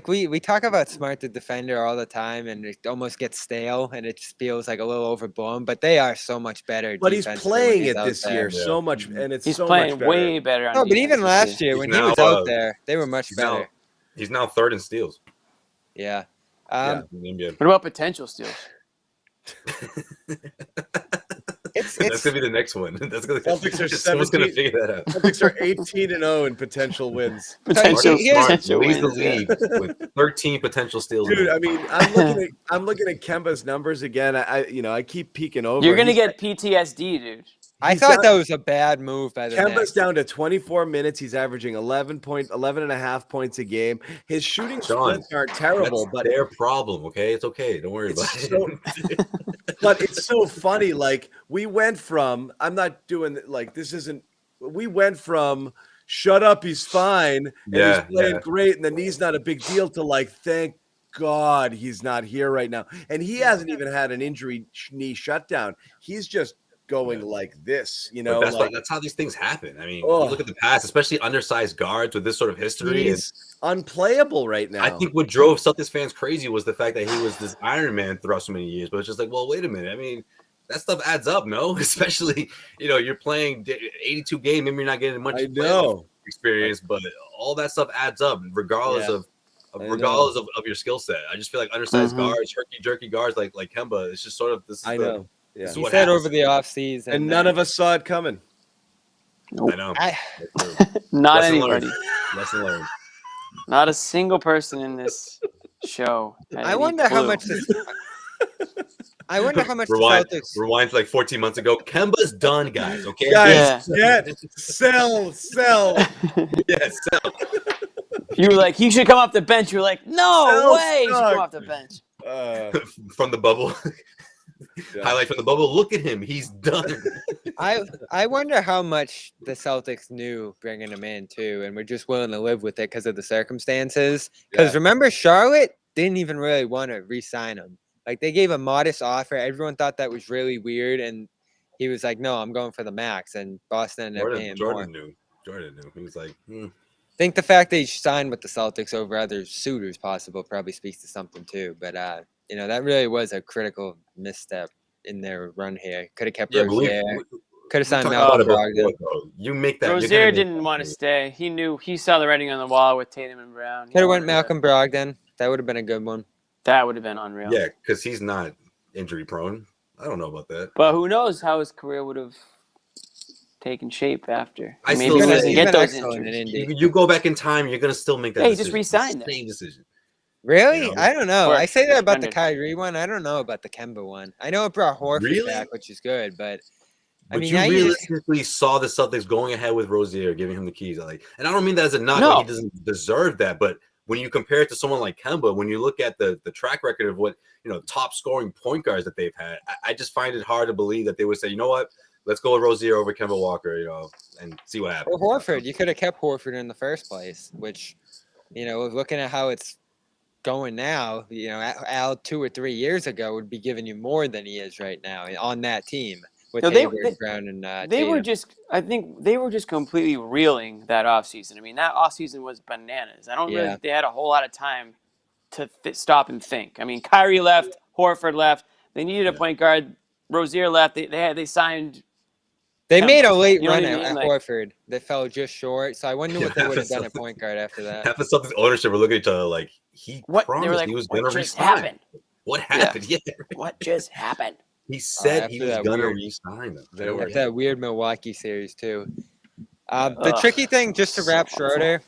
We talk about Smart the defender all the time, and it almost gets stale, and it just feels like a little overblown. But they are so much better. But he's playing it this year so much, and he's so playing much better. way better. No, but even last year when he was out there, they were much better. He's now third in steals. Yeah. What about potential steals? That's gonna be the next one. That's gonna. Celtics are someone's gonna figure that out. Celtics are 18-0 in potential wins. Potential Smart leads wins, the league with 13 potential steals. Dude, I mean, I'm looking at Kemba's numbers again. I keep peeking over. You're gonna get PTSD, dude. I thought that was a bad move by the Kemba's Knicks. down to 24 minutes. He's averaging 11 and a half points a game. His shooting splits aren't terrible, but their problem. Okay, it's okay. Don't worry about it. But it's so funny. Like we went from we went from shut up, he's fine, and he's playing great, and the knee's not a big deal to like thank God he's not here right now. And he hasn't even had an injury knee shutdown. He's just going like this, that's how these things happen. I mean, you look at the past, especially undersized guards with this sort of history. He's unplayable right now. I think what drove Celtics fans crazy was the fact that he was this Iron Man throughout so many years. But it's just like, well, wait a minute. I mean, that stuff adds up, no? Especially, you're playing 82 games, maybe you're not getting much experience, but all that stuff adds up, regardless of your skill set. I just feel like undersized guards, herky-jerky guards like Kemba, it's just sort of this. Yeah. He said over the offseason. And none of us saw it coming. Nope. I know. Not anybody. Lesson learned. Not a single person in this show. I wonder how much the Celtics. Rewind to like 14 months ago. Kemba's done, guys. Okay. Guys, sell. Yeah, sell. You were like, he should come off the bench. You were like, no way, he should come off the bench. From the bubble. Highlight from the bubble. Look at him. He's done. I wonder how much the Celtics knew bringing him in too, and were just willing to live with it because of the circumstances. Because remember, Charlotte didn't even really want to re-sign him. Like they gave a modest offer. Everyone thought that was really weird, and he was like, "No, I'm going for the max." And Boston ended up paying more. Jordan knew. He was like, I think the fact that he signed with the Celtics over other suitors possible probably speaks to something too. But that really was a critical misstep in their run here. Could have kept Rozier. Could have signed Malcolm Brogdon. You make that. Rozier didn't want to stay. He saw the writing on the wall with Tatum and Brown. Could have went Malcolm Brogdon. That would have been a good one. That would have been unreal. Yeah, because he's not injury prone. I don't know about that. But who knows how his career would have taken shape after. Maybe he doesn't get those injuries. You go back in time, you're going to still make that decision. He just re-signed same decision. Really? I don't know. I say that about the Kyrie one. I don't know about the Kemba one. I know it brought Horford back, which is good, but you realistically saw the Celtics going ahead with Rozier, giving him the keys. And I don't mean that as a knock. Like he doesn't deserve that, but when you compare it to someone like Kemba, when you look at the track record of what top scoring point guards that they've had, I just find it hard to believe that they would say, you know what, let's go with Rozier over Kemba Walker, and see what happens. Or Horford, you could have kept Horford in the first place, which, looking at how it's going now, Al 2 or 3 years ago would be giving you more than he is right now on that team. With Brown and they were just, I think they were just completely reeling that offseason. I mean, that offseason was bananas. I don't really think they had a whole lot of time to stop and think. I mean, Kyrie left, Horford left. They needed a point guard. Rozier left. They signed. They made a late run at Horford that fell just short. So I wonder what they would have done at point guard after that. Half the Celtics ownership were looking at each other like he promised he was going to resign. What happened? Yeah. What just happened? He said he was going to re-sign them. That weird Milwaukee series, too. The tricky thing, just to wrap Schroeder,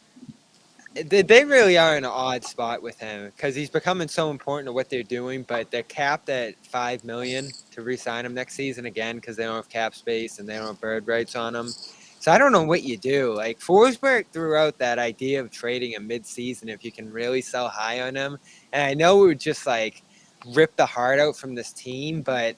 they really are in an odd spot with him because he's becoming so important to what they're doing, but they're capped at $5 million to re-sign him next season again because they don't have cap space and they don't have bird rights on him. So I don't know what you do. Like, Forsberg threw out that idea of trading him mid-season if you can really sell high on him. And I know it would just, rip the heart out from this team, but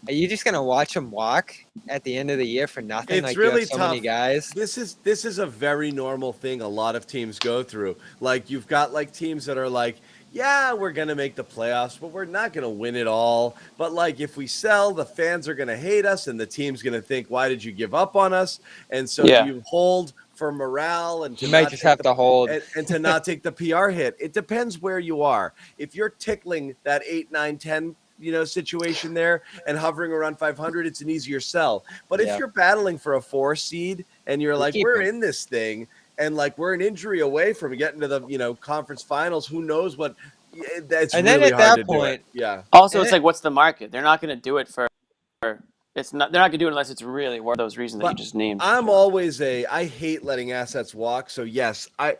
are you just gonna watch him walk at the end of the year for nothing? It's really you have so tough. Many guys. This is a very normal thing a lot of teams go through. Like you've got teams that are like, yeah, we're gonna make the playoffs, but we're not gonna win it all. But if we sell, the fans are gonna hate us, and the team's gonna think, why did you give up on us? And so you hold for morale, and you might just have to hold and to not take the PR hit. It depends where you are. If you're tickling that 8, 9, 10. Situation there and hovering around 500, it's an easier sell. But if you're battling for a 4 seed and you're like, we're in this thing and we're an injury away from getting to the conference finals, who knows what? That's and really then at hard that to point, do it. Yeah. Also, it's what's the market? They're not going to do it for it's not. They're not gonna do it unless it's really worth those reasons that you just named. I hate letting assets walk. So yes, I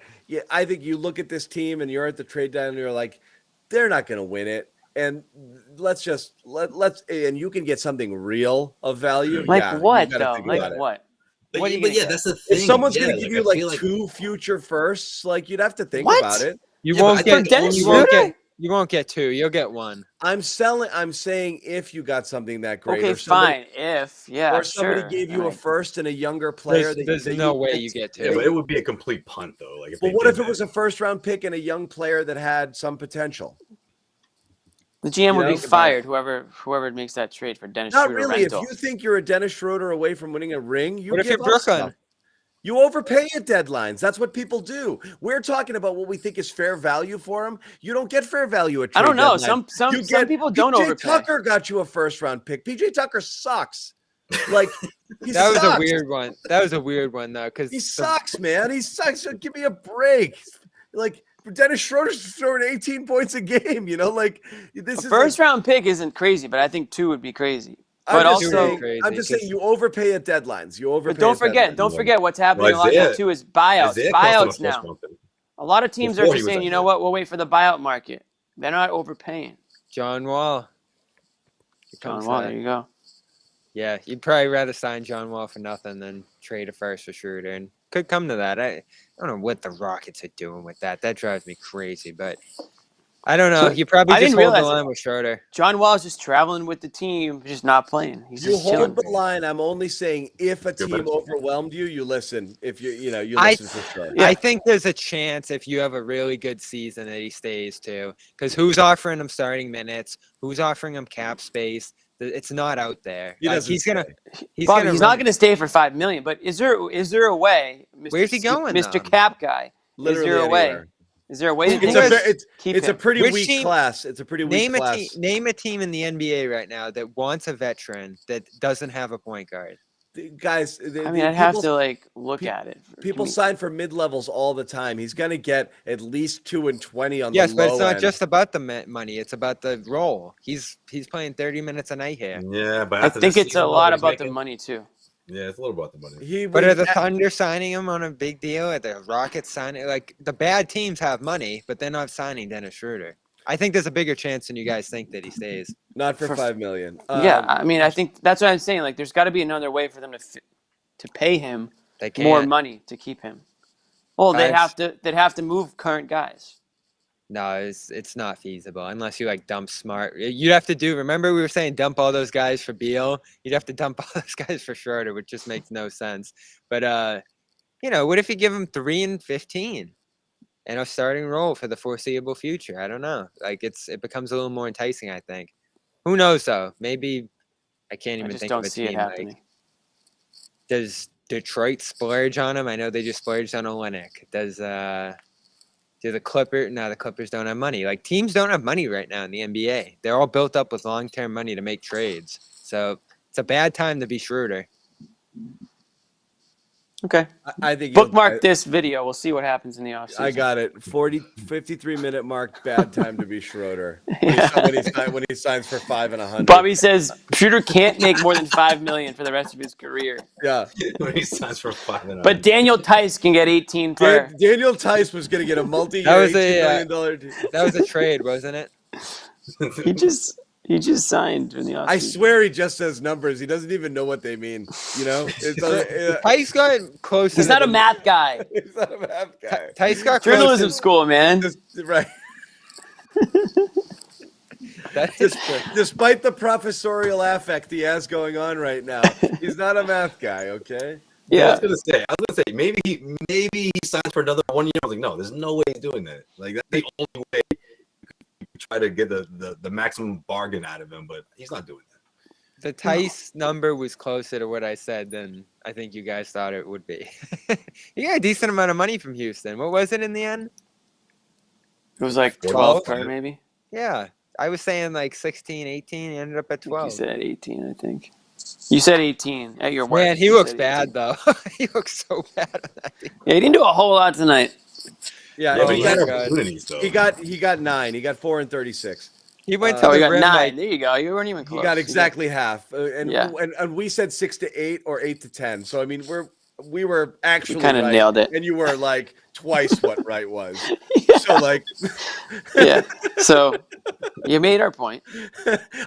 think you look at this team and you're at the trade deadline and you're like, they're not going to win it. And let's and you can get something real of value. Like what though? Like what? What are you gonna that's the thing. If someone's going to give you like 2 future firsts, like you'd have to think about it. You won't get 2. You'll get 1. I'm saying if you got something that great. Okay, fine. Or somebody gave you a first and a younger player. There's no way you get 2. Yeah, but it would be a complete punt though. Like, what if it was a first-round pick and a young player that had some potential? The GM would be fired. Whoever makes that trade for Dennis Schroeder. Not really. If you think you're a Dennis Schroeder away from winning a ring, what if you're Brooklyn? You overpay at deadlines. That's what people do. We're talking about what we think is fair value for him. You don't get fair value at trade I don't know. Deadline. Some people don't overpay. PJ Tucker got you a first-round pick. PJ Tucker sucks. Like that was a weird one. That was a weird one though, because he sucks, man. He sucks. So give me a break. Like Dennis Schroeder's throwing 18 points a game. You know, like this. First-round pick isn't crazy, but I think 2 would be crazy. But I'm just saying you overpay at deadlines. But don't forget what's happening a lot now too is buyouts. Buyouts now. A lot of teams are just saying, you know what, we'll wait for the buyout market. They're not overpaying. John Wall. There you go. Yeah, you'd probably rather sign John Wall for nothing than trade a first for Schroeder. And could come to that. I don't know what the Rockets are doing with that. That drives me crazy, but I don't know. You probably just hold the line with Schroeder. John Wall is just traveling with the team, just not playing. He's just chilling. Hold the line. I'm only saying if a team overwhelmed you, you listen. If you listen for sure. I think there's a chance if you have a really good season that he stays too. Because who's offering him starting minutes? Who's offering him cap space? It's not out there. He's not going to stay for $5 million. But is there a way? Where's he going, Mr. Cap Guy? Literally is there a anywhere. way? Is there a way? It's a pretty weak class. It's a pretty weak class. Name a team in the NBA right now that wants a veteran that doesn't have a point guard. Guys, I'd have to look at it. People sign for mid-levels all the time. He's going to get at least 2 and 20 on the low end. Yes, but it's not just about the money. It's about the role. He's playing 30 minutes a night here. Yeah, but I think it's a lot about the money too. Yeah, it's a little about the money. But are the Thunder signing him on a big deal? Are the Rockets signing? Like the bad teams have money, but they're not signing Dennis Schroeder. I think there's a bigger chance than you guys think that he stays. Not for $5 million. I think that's what I'm saying. Like, there's got to be another way for them to pay him more money to keep him. Well, they'd have to move current guys. No, it's not feasible unless you dump Smart. You'd have to remember we were saying dump all those guys for Beal. You'd have to dump all those guys for Schroeder, which just makes no sense. But what if you give him 3 and 15 and a starting role for the foreseeable future? I don't know. It becomes a little more enticing, I think. Who knows though? Maybe I can't even think of a team. Does Detroit splurge on him? I know they just splurged on Olynyk. Do the Clippers? No, the Clippers don't have money. Teams don't have money right now in the NBA. They're all built up with long-term money to make trades. So it's a bad time to be Schroeder. Okay. I think bookmark this video. We'll see what happens in the offseason. I got it. 53-minute mark. Bad time to be Schroeder. When he signs for 5 and 100. Bobby says Schroeder can't make more than $5 million for the rest of his career. Yeah. When he signs for 5 and 100. But Daniel Tice can get 18 per. Daniel Tice was going to get a multi-year $18 million. That was a trade, wasn't it? He just signed in the offseason. I swear he just says numbers. He doesn't even know what they mean. Tice got close. He's not a math guy. He's not a math guy. Tice got journalism school, man. Right. Despite the professorial affect he has going on right now, he's not a math guy. Okay. Yeah, I was gonna say maybe he signs for another 1 year. I was like, no, there's no way he's doing that. That's the only way. Try to get the maximum bargain out of him, but he's not doing that. The Tice number was closer to what I said than I think you guys thought it would be. He got a decent amount of money from Houston. What was it in the end? It was 12 per maybe. Yeah, I was saying 16, 18. He ended up at 12. You said 18, I think. You said 18 at your work. Man, he looks bad though. He looks so bad on that team. Yeah, he didn't do a whole lot tonight. Yeah, but he had opportunities though. He got 9. He got 4 and 36. He went to Oh, the you got rim 9. like There you go. You weren't even He close. got exactly half, Yeah. and we said 6 to 8 or 8 to 10. So I mean, we were actually kind of right, nailed it. and you were like twice what right was. Yeah. So like, Yeah. So you made our point.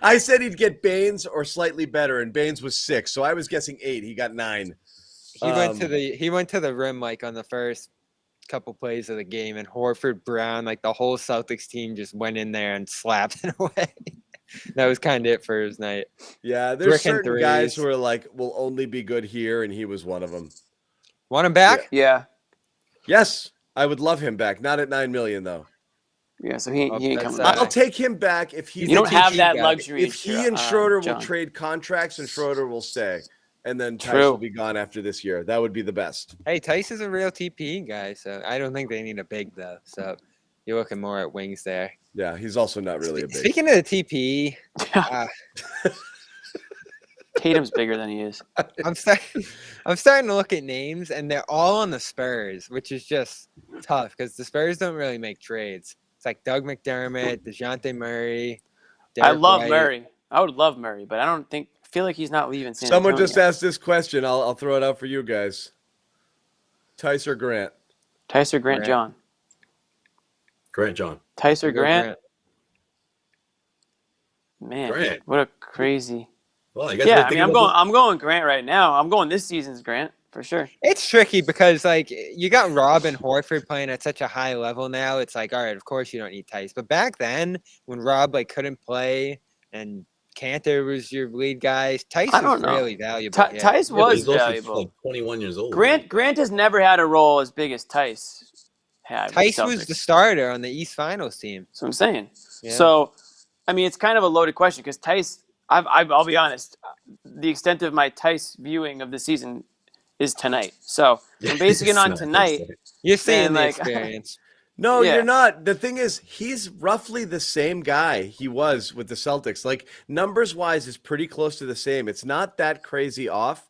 I said he'd get Baines or slightly better, and Baines was 6, so I was guessing 8. He got 9. he went to the rim like on the first couple plays of the game, and Horford, Brown, like the whole Celtics team just went in there and slapped it away. That was kind of it for his night. Yeah, there's Bricking certain guys threes. who are like will only be good here, and he was one of them. Want him back? Yeah. Yes, I would love him back. Not at $9 million though. Yeah. So he ain't that's coming sad. back. I'll take him back if he. You don't have that guy. luxury. If he and Schroeder will John. trade contracts and Schroeder will stay, and then Tice True. will be gone after this year. That would be the best. Hey, Tice is a real TPE guy, so I don't think they need a big though. So you're looking more at wings there. Yeah, he's also not really a big. Speaking of the TPE, Tatum's bigger than he is. I'm starting to look at names, and they're all on the Spurs, which is just tough because the Spurs don't really make trades. It's like Doug McDermott, DeJounte Murray. I love White. Murray. I would love Murray, but I feel like he's not leaving San Someone Antonio. just asked this question. I'll throw it out for you guys. Tice or Grant? Tice or Grant John? Grant John. Tice or Go Grant? Man, Grant. what a crazy. Well, you guys Yeah, really I mean, thinking about I'm going Grant right now. I'm going this season's Grant for sure. It's tricky because like you got Rob and Horford playing at such a high level now. It's like, all right, of course you don't need Tice. But back then, when Rob like couldn't play and Cantor was your lead guy, Tice I don't was know. really valuable. Tice Yeah, but was he's also valuable. like 21 years old. Grant has never had a role as big as Tice had. with Tice the was the Celtics. starter on the East Finals team. That's what I'm saying. Yeah. So, I mean, it's kind of a loaded question because Tice. I'll be honest. The extent of my Tice viewing of the season is tonight. So I'm basing it on tonight. You're seeing And, the like, experience. No, Yeah. you're not. The thing is, he's roughly the same guy he was with the Celtics. Like numbers wise, is pretty close to the same. It's not that crazy off.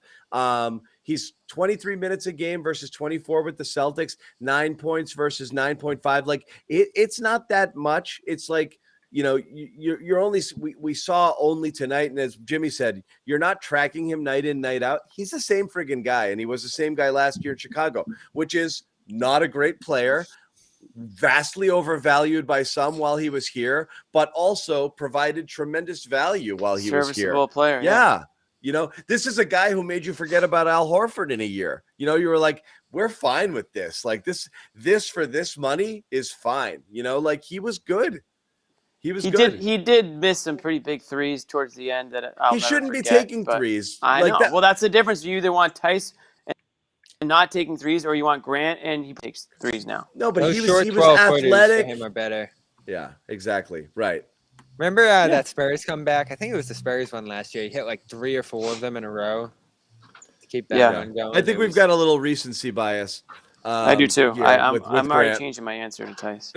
He's 23 minutes a game versus 24 with the Celtics, 9 points versus 9.5. Like it's not that much. It's like, you know, you're only, we saw only tonight. And as Jimmy said, you're not tracking him night in, night out. He's the same friggin' guy. And he was the same guy last year in Chicago, which is not a great player, vastly overvalued by some while he was here, but also provided tremendous value while he was here. Serviceable player. Yeah. You know, this is a guy who made you forget about Al Horford in a year. You know, you were like, we're fine with this. Like this for this money is fine. You know, like he was good. He was good. He did miss some pretty big threes towards the end that I'll He never shouldn't forget, be taking but threes. I like know. that. Well, that's the difference. You either want Tice and not taking threes, or you want Grant and he takes threes now. No, but Those he was short 12-footers for athletic. him are better. Yeah, exactly. Right. Remember that Spurs comeback? I think it was the Spurs one last year. He hit like 3 or 4 of them in a row to keep that run going. I think we've got a little recency bias. I do too. here I'm with already Grant. changing my answer to Tice.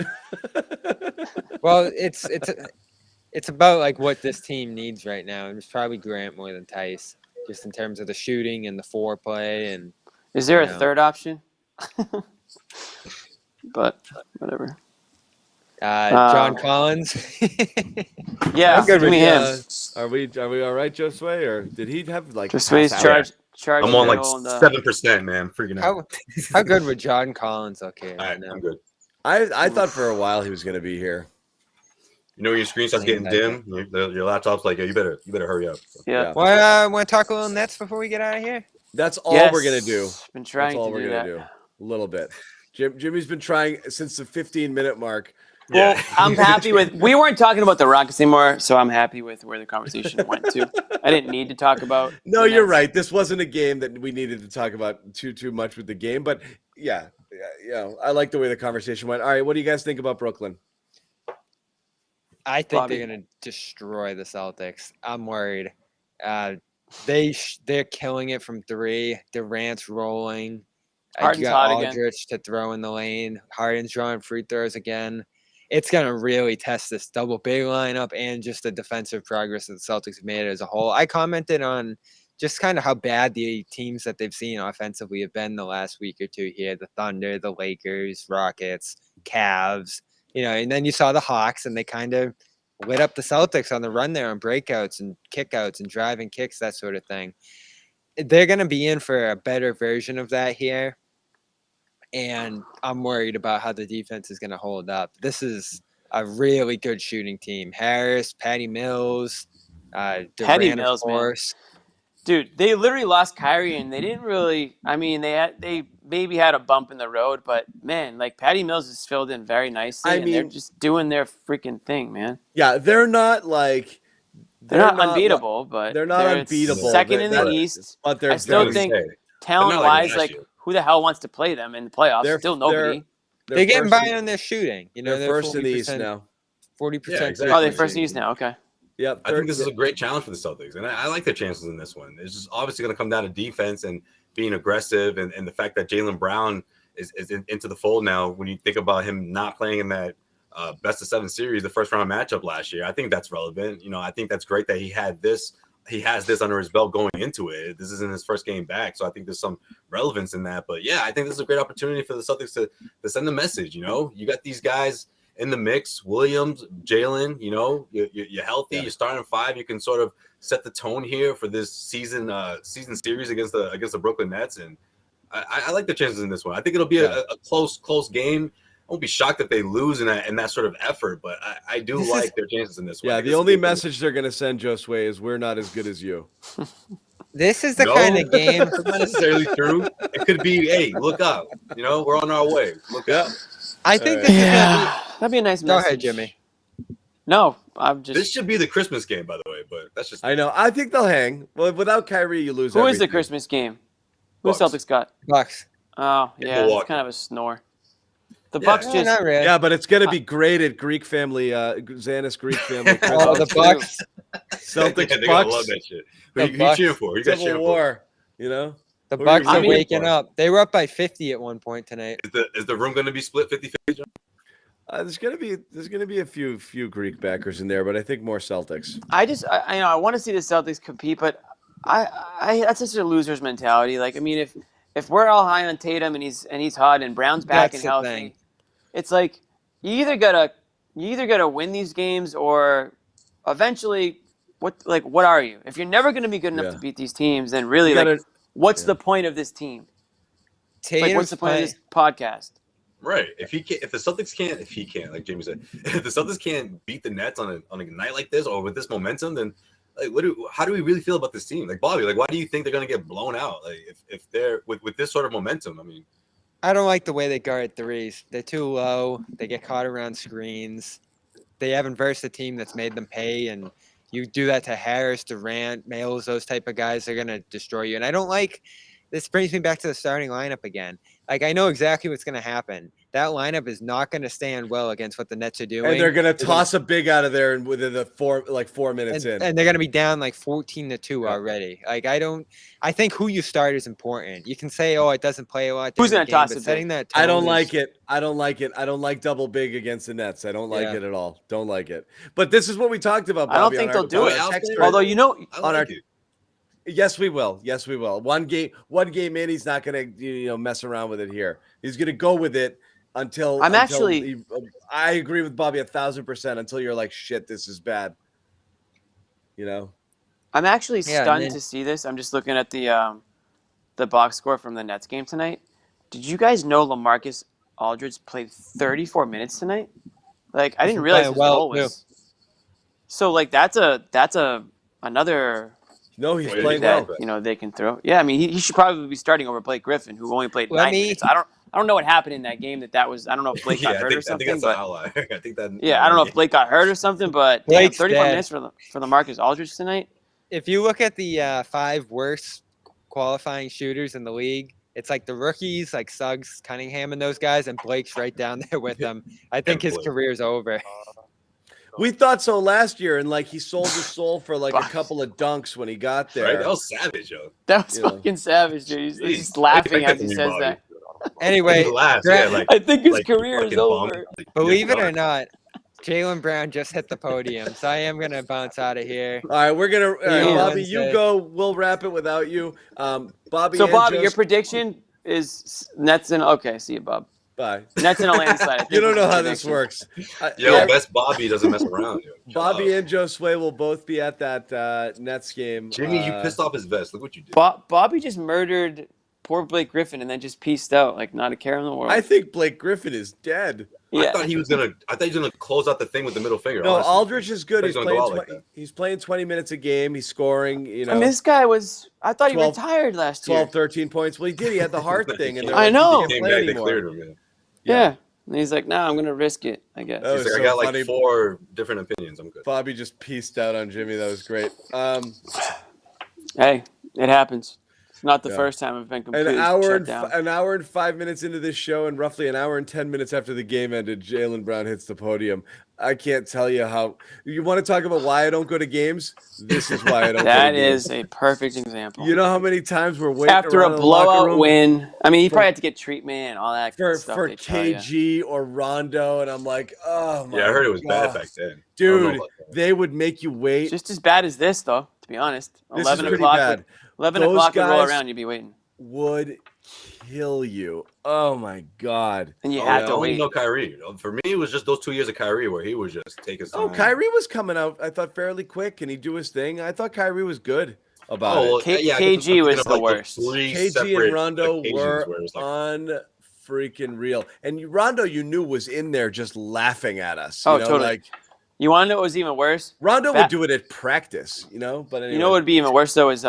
Well, it's about like what this team needs right now, and it's probably Grant more than Tice, just in terms of the shooting and the foreplay. And Is there a No. third option? But whatever. John Collins. Yeah, I'm good give with me him. Are we all right, Josue? Or did he have like Josue's pass out? charge. I'm on like and, 7%, man. Freaking out. How good would John Collins look here? All right, I'm good. I thought for a while he was going to be here. You know, when your screen starts getting dim, your laptop's like, yeah, you better hurry up. So, Yeah. Well, want to talk a little Nets before we get out of here? That's all Yes, we're going to do. Been trying That's all to we're do gonna that. do. A little bit. Jimmy's been trying since the 15-minute mark. Well, I'm happy with. We weren't talking about the Rockets anymore, so I'm happy with where the conversation went to. I didn't need to talk about. No, the you're Nets. right. This wasn't a game that we needed to talk about too much with the game, but yeah, you know, I like the way the conversation went. All right, what do you guys think about Brooklyn? I think Bobby. they're going to destroy the Celtics. I'm worried. They're killing it from 3. Durant's rolling. Harden's You got hot again. Aldridge to throw in the lane. Harden's drawing free throws again. It's going to really test this double big lineup and just the defensive progress that the Celtics have made as a whole. I commented on just kind of how bad the teams that they've seen offensively have been the last week or two here. The Thunder, the Lakers, Rockets, Cavs, you know, and then you saw the Hawks and they kind of lit up the Celtics on the run there on breakouts and kickouts and driving kicks, that sort of thing. They're going to be in for a better version of that here. And I'm worried about how the defense is going to hold up. This is a really good shooting team. Harris, Patty Mills, Durant, of course. Man. Dude, they literally lost Kyrie, and they didn't really. I mean, they maybe had a bump in the road, but man, like Patty Mills is filled in very nicely. And they're just doing their freaking thing, man. Yeah, they're not like they're not unbeatable, but they're not unbeatable. Second in the East, but they're I still think talent-wise, like who the hell wants to play them in the playoffs? Still nobody. They're getting by on their shooting. You know, they're first in the East now. 40%. Yeah, exactly. Oh, they're first in the East now. Okay. Yeah, I think this is a great challenge for the Celtics, and I like their chances in this one. It's just obviously going to come down to defense and being aggressive, and the fact that Jaylen Brown is into the fold now. When you think about him not playing in that best of 7 series, the first round matchup last year, I think that's relevant. You know, I think that's great that he has this under his belt going into it. This isn't his first game back, so I think there's some relevance in that. But yeah, I think this is a great opportunity for the Celtics to send a message. You know, you got these guys in the mix, Williams, Jaylen, you know, you're healthy, you're starting 5. You can sort of set the tone here for this season series against the Brooklyn Nets. And I like the chances in this one. I think it'll be a close game. I won't be shocked if they lose in that sort of effort, but I do like their chances in this one. Yeah, the only message they're going to send, Josue, is we're not as good as you. This is the kind of game. It's not necessarily true. It could be, hey, look up. You know, we're on our way. Look up. I think this is that'd be a nice Go message. ahead, Jimmy. No, I'm just. This should be the Christmas game, by the way, but that's just. I know. I think they'll hang. Well, without Kyrie, you lose. Who everything. is the Christmas game? Who Bucks. Celtics got? Bucks. Oh, yeah, it's kind of a snore. The Bucks just. Not really. Yeah, but it's going to be graded Greek family, Zannis Greek family. Oh, the Bucks. Celtics, they're Bucks. gonna love that shit. The Who you Bucks. cheering for? You got Civil cheering War. You know. The Who Bucks are are you waking for? up. They were up by 50 at one point tonight. for? Is the room going to be split 50-50, John? There's gonna be a few Greek backers in there, but I think more Celtics. I want to see the Celtics compete, but I that's just a loser's mentality. Like, I mean, if we're all high on Tatum and he's hot and Brown's back That's and the healthy, thing. it's like you either gotta win these games or eventually what are you? If you're never gonna be good enough to beat these teams, then really what's the point of this team? Like, what's the point of this podcast? Right. If the Celtics can't, like Jamie said, if the Celtics can't beat the Nets on a night like this or with this momentum, then like how do we really feel about this team? Like Bobby, like why do you think they're gonna get blown out? Like if they're with this sort of momentum, I mean. I don't like the way they guard threes. They're too low. They get caught around screens. They haven't versed a team that's made them pay, and you do that to Harris, Durant, Mills, those type of guys, they're gonna destroy you. And I don't like. This brings me back to the starting lineup again. Like, I know exactly what's going to happen. That lineup is not going to stand well against what the Nets are doing. And they're going to toss a big out of there within the 4 minutes in. And they're going to be down like 14-2 already. Like, I think who you start is important. You can say, oh, it doesn't play a lot. Who's going to toss it? Setting that I don't like it. I don't like double big against the Nets. I don't like it at all. Don't like it. But this is what we talked about, Bobby. I don't think they'll do it. Although, Yes, we will. Yes, we will. One game in, he's not going to mess around with it here. He's going to go with it until. I agree with Bobby 1,000% until you're like, shit, this is bad. You know. I'm actually stunned to see this. I'm just looking at the box score from the Nets game tonight. Did you guys know LaMarcus Aldridge played 34 minutes tonight? Like, I didn't realize his goal was. So like that's another. No, he's playing well. They can throw. Yeah, I mean, he should probably be starting over Blake Griffin, who only played 9 minutes. I don't know what happened in that game. That was. I don't know if Blake got hurt or something. I think that's an outlier. I think that. Yeah, I don't know if Blake got hurt or something, but 34 minutes for the Marcus Aldridge tonight. If you look at the 5 worst qualifying shooters in the league, it's like the rookies, like Suggs, Cunningham, and those guys, and Blake's right down there with them. I think his career's over. We thought so last year, and like he sold his soul for like a couple of dunks when he got there. Right? That was savage, yo. That was fucking savage, dude. He's laughing as he says that. Anyway, I think his career is over. Believe it or not, Jaylen Brown just hit the podium, so I am gonna bounce out of here. All right, we're gonna Bobby, you go. We'll wrap it without you, Bobby. So, Bobby, your prediction is Nets and okay. See you, Bob. Bye. Nets in a landslide. I think You don't know was the how this prediction. works. Best Bobby doesn't mess around. Bobby and Josue will both be at that Nets game. Jimmy, you pissed off his vest. Look what you did. Bobby just murdered poor Blake Griffin and then just pieced out, like not a care in the world. I think Blake Griffin is dead. Yeah. I thought he was gonna close out the thing with the middle finger. No, honestly. Aldridge is good. He's playing 20 that. minutes a game. He's scoring. You know, and this guy was. I thought 12 he retired last year. 12, 13 points. Well, he did. He had the heart thing, and I know. He came back. They cleared him. Yeah. And he's like, "Nah, I'm gonna risk it. I guess." That He's was like, so I got funny. like 4 different opinions. I'm good. Bobby just pieced out on Jimmy. That was great. Hey, it happens. It's not the Yeah. first time I've been An completely hour shut down. and 5 minutes into this show, and roughly an hour and 10 minutes after the game ended, Jaylen Brown hits the podium. I can't tell you how. You want to talk about why I don't go to games? This is why I don't. That go to games. is a perfect example. You know how many times we're waiting After around a the locker blowout room win. I mean, he probably had to get treatment and all that stuff. for they tell ya. KG or Rondo, and I'm like, oh my. Yeah, I heard it was God. bad back then. I don't know Dude, about that. they would make you wait. Just as bad as this, though. To be honest, This 11 is pretty o'clock. bad. 11 Those o'clock would roll guys- around, you'd be waiting, Would kill you. Oh my God. and you Oh, had yeah, to I only wait. know Kyrie. For me, it was just those 2 years of Kyrie where he was just taking some. Oh, Kyrie was coming out, I thought, fairly quick. Can he do his thing? I thought Kyrie was good about Oh, it. well, yeah, I guess KG I'm was thinking of, the like, worst. 3 KG separate and Rondo occasions were where it was like, unfreaking real. And Rondo, you knew, was in there just laughing at us. Oh, you know, totally. Like, You want to know what was even worse? Rondo That- would do it at practice, you know? But anyway. You know what would be even worse, though, is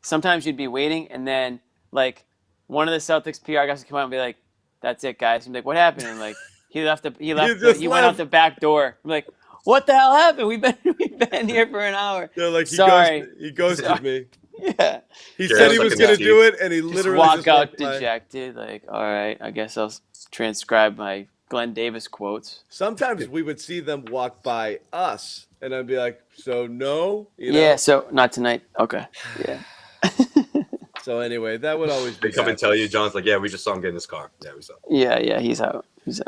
sometimes you'd be waiting, and then, like, one of the Celtics PR guys would come out and be like, "That's it, guys." I'm like, "What happened?" And, like, he went out the back door. I'm like, "What the hell happened? We've been here for an hour." They're like, Sorry. he ghosted Sorry. me. Yeah. He Yeah, said it's he like was a going to nasty- do it, and he Just literally walk just out walked by. dejected, like, all right, I guess I'll transcribe my Glenn Davis quotes. Sometimes we would see them walk by us, and I'd be like, so no? You know? Yeah, so not tonight. Okay. Yeah. So anyway, that would always be they come bad. and tell you, John's like, yeah, we just saw him get in his car. Yeah, we saw. Yeah, he's out.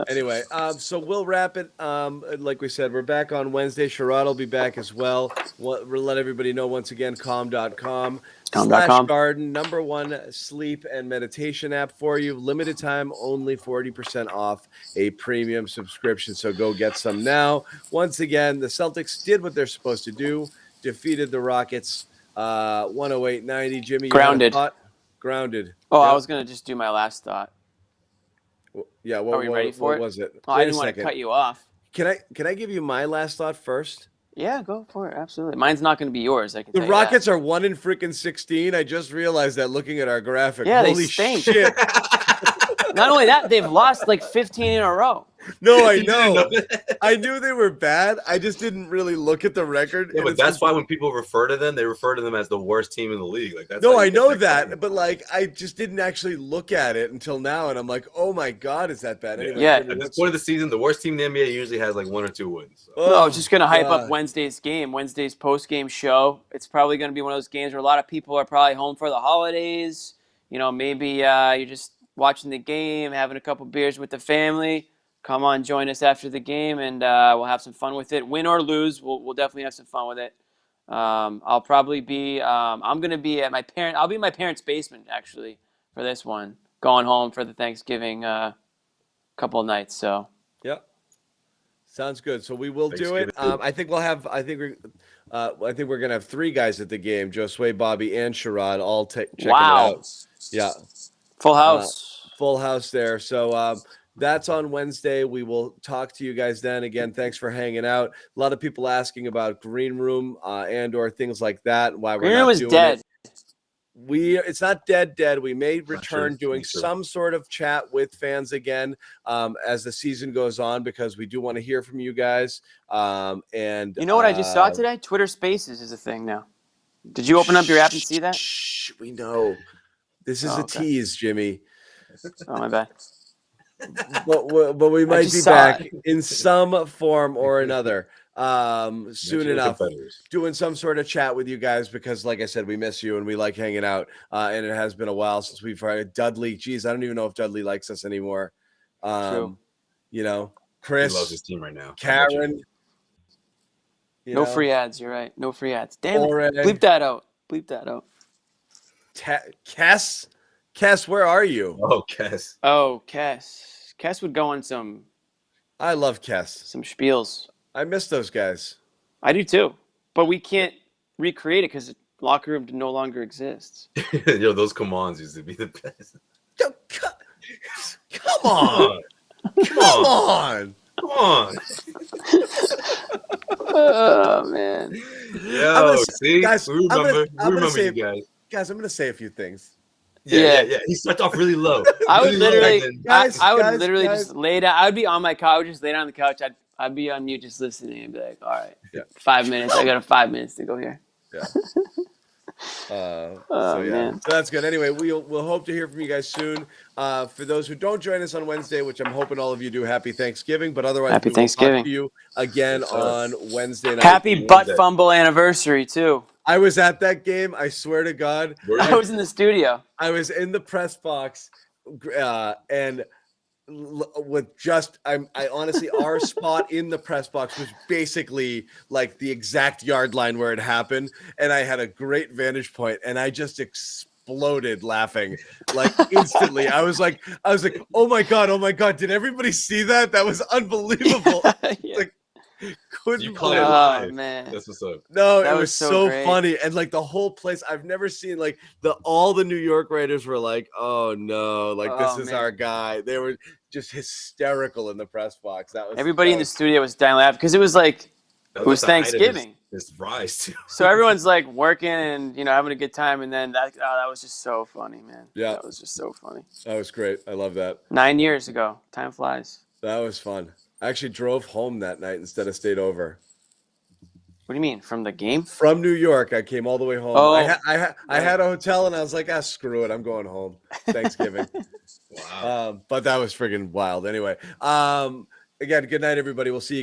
Anyway, so we'll wrap it. Like we said, we're back on Wednesday. Sherrod will be back as well. We'll let everybody know once again, calm.com. Calm.com. Garden, #1 sleep and meditation app for you. Limited time, only 40% off a premium subscription. So go get some now. Once again, the Celtics did what they're supposed to do, defeated the Rockets 108-90. Jimmy, you had a Grounded. thought? Grounded. Oh, Yeah. I was going to just do my last thought. Yeah, Are we ready for what it? was it? Oh, I Wait a didn't want to second. cut you off. Can I give you my last thought first? Yeah, go for it. Absolutely. Mine's not going to be yours. I can The tell you that. Rockets are 1 in freaking 16. I just realized that looking at our graphic. Yeah, they Holy stink. shit. Not only that, they've lost like 15 in a row. No, I know. I knew they were bad. I just didn't really look at the record. Yeah, And but it's that's just- why when people refer to them, they refer to them as the worst team in the league. Like that's No, how you I get know that that, credit. but like I just didn't actually look at it until now, and I'm like, oh my God, is that bad? Anyway, Yeah. Jimmy, At this what's- point of the season, the worst team in the NBA usually has like 1 or 2 wins. So. No, I was just going to hype up God. Wednesday's game, Wednesday's post-game show. It's probably going to be one of those games where a lot of people are probably home for the holidays. You know, maybe you're just watching the game, having a couple beers with the family. Come on, join us after the game, and we'll have some fun with it. Win or lose, we'll definitely have some fun with it. I'll probably be I'm going to be at I'll be in my parents' basement, actually, for this one. Going home for the Thanksgiving couple of nights, so. Yep. Sounds good. So we will do it. I think we're gonna have 3 guys at the game: Josue, Bobby, and Sherrod all checking it out. Yeah, Full house. full house there. So that's on Wednesday. We will talk to you guys then. Again, thanks for hanging out. A lot of people asking about Green Room and or things like that. Why we're Green not Room is doing dead. it. It's not dead. We may sure. return doing Not sure. some sort of chat with fans again as the season goes on, because we do want to hear from you guys. And You know what I just saw today? Twitter Spaces is a thing now. Did you open up your app and see that? Shh, we know. This is Oh, a okay. tease, Jimmy. Oh, my bad. But we might just be saw back it. in some form or another soon Mention the enough, competitors. doing some sort of chat with you guys, because like I said, we miss you and we like hanging out, and it has been a while since we've heard Dudley. Geez, I don't even know if Dudley likes us anymore. True. You know, He Chris, loves his team right now. Karen, you No know, free ads. You're right. No free ads. Damn it. Jorge, Bleep that out. Bleep that out. Cass, where are you? Oh, Cass. Oh, Cass. Kess would go on some I love Kess. spiels. I miss those guys. I do too, but we can't recreate it because the locker room no longer exists. Yo, those come-ons used to be the best. Yo, come on. Come on. Come on. Oh man. Yo, see? Guys, we remember say, you guys. Guys, I'm going to say a few things. Yeah. He starts off really low. I would literally, Guys, I would guys, literally guys. just lay down. I would be on my couch, just lay down on the couch. I'd be on mute, just listening, and be like, "All right, 5 minutes. I got 5 minutes to go here." Yeah. Man. So that's good. Anyway, we'll hope to hear from you guys soon. For those who don't join us on Wednesday, which I'm hoping all of you do, happy Thanksgiving. But otherwise, Happy we will Thanksgiving. talk to you again on Wednesday night. Happy butt fumble anniversary too. I was at that game. I swear to God. I was in the studio. I was in the press box, and with just I honestly, our spot in the press box was basically like the exact yard line where it happened, and I had a great vantage point, and I just exploded laughing like instantly. I was like, oh my god, did everybody see that? That was unbelievable. Yeah. Like, couldn't You caught believe it it. live. Man. That's what's up. No, That it was was so so great. funny, and like the whole place. I've never seen like all the New York Raiders were like, "Oh no, like this is man. our guy." They were just hysterical in the press box. That was Everybody in the studio was dying laughing because it was like That it was at the height of Thanksgiving. His rise too. So everyone's like working and having a good time, and then that was just so funny, man. Yeah. That was just so funny. That was great. I love that. 9 years ago, time flies. That was fun. I actually drove home that night instead of stayed over. What do you mean from the game? From New York, I came all the way home. Oh, I had a hotel, and I was like, screw it, I'm going home. Thanksgiving. Wow. But that was friggin' wild. Anyway, again, good night, everybody. We'll see you guys.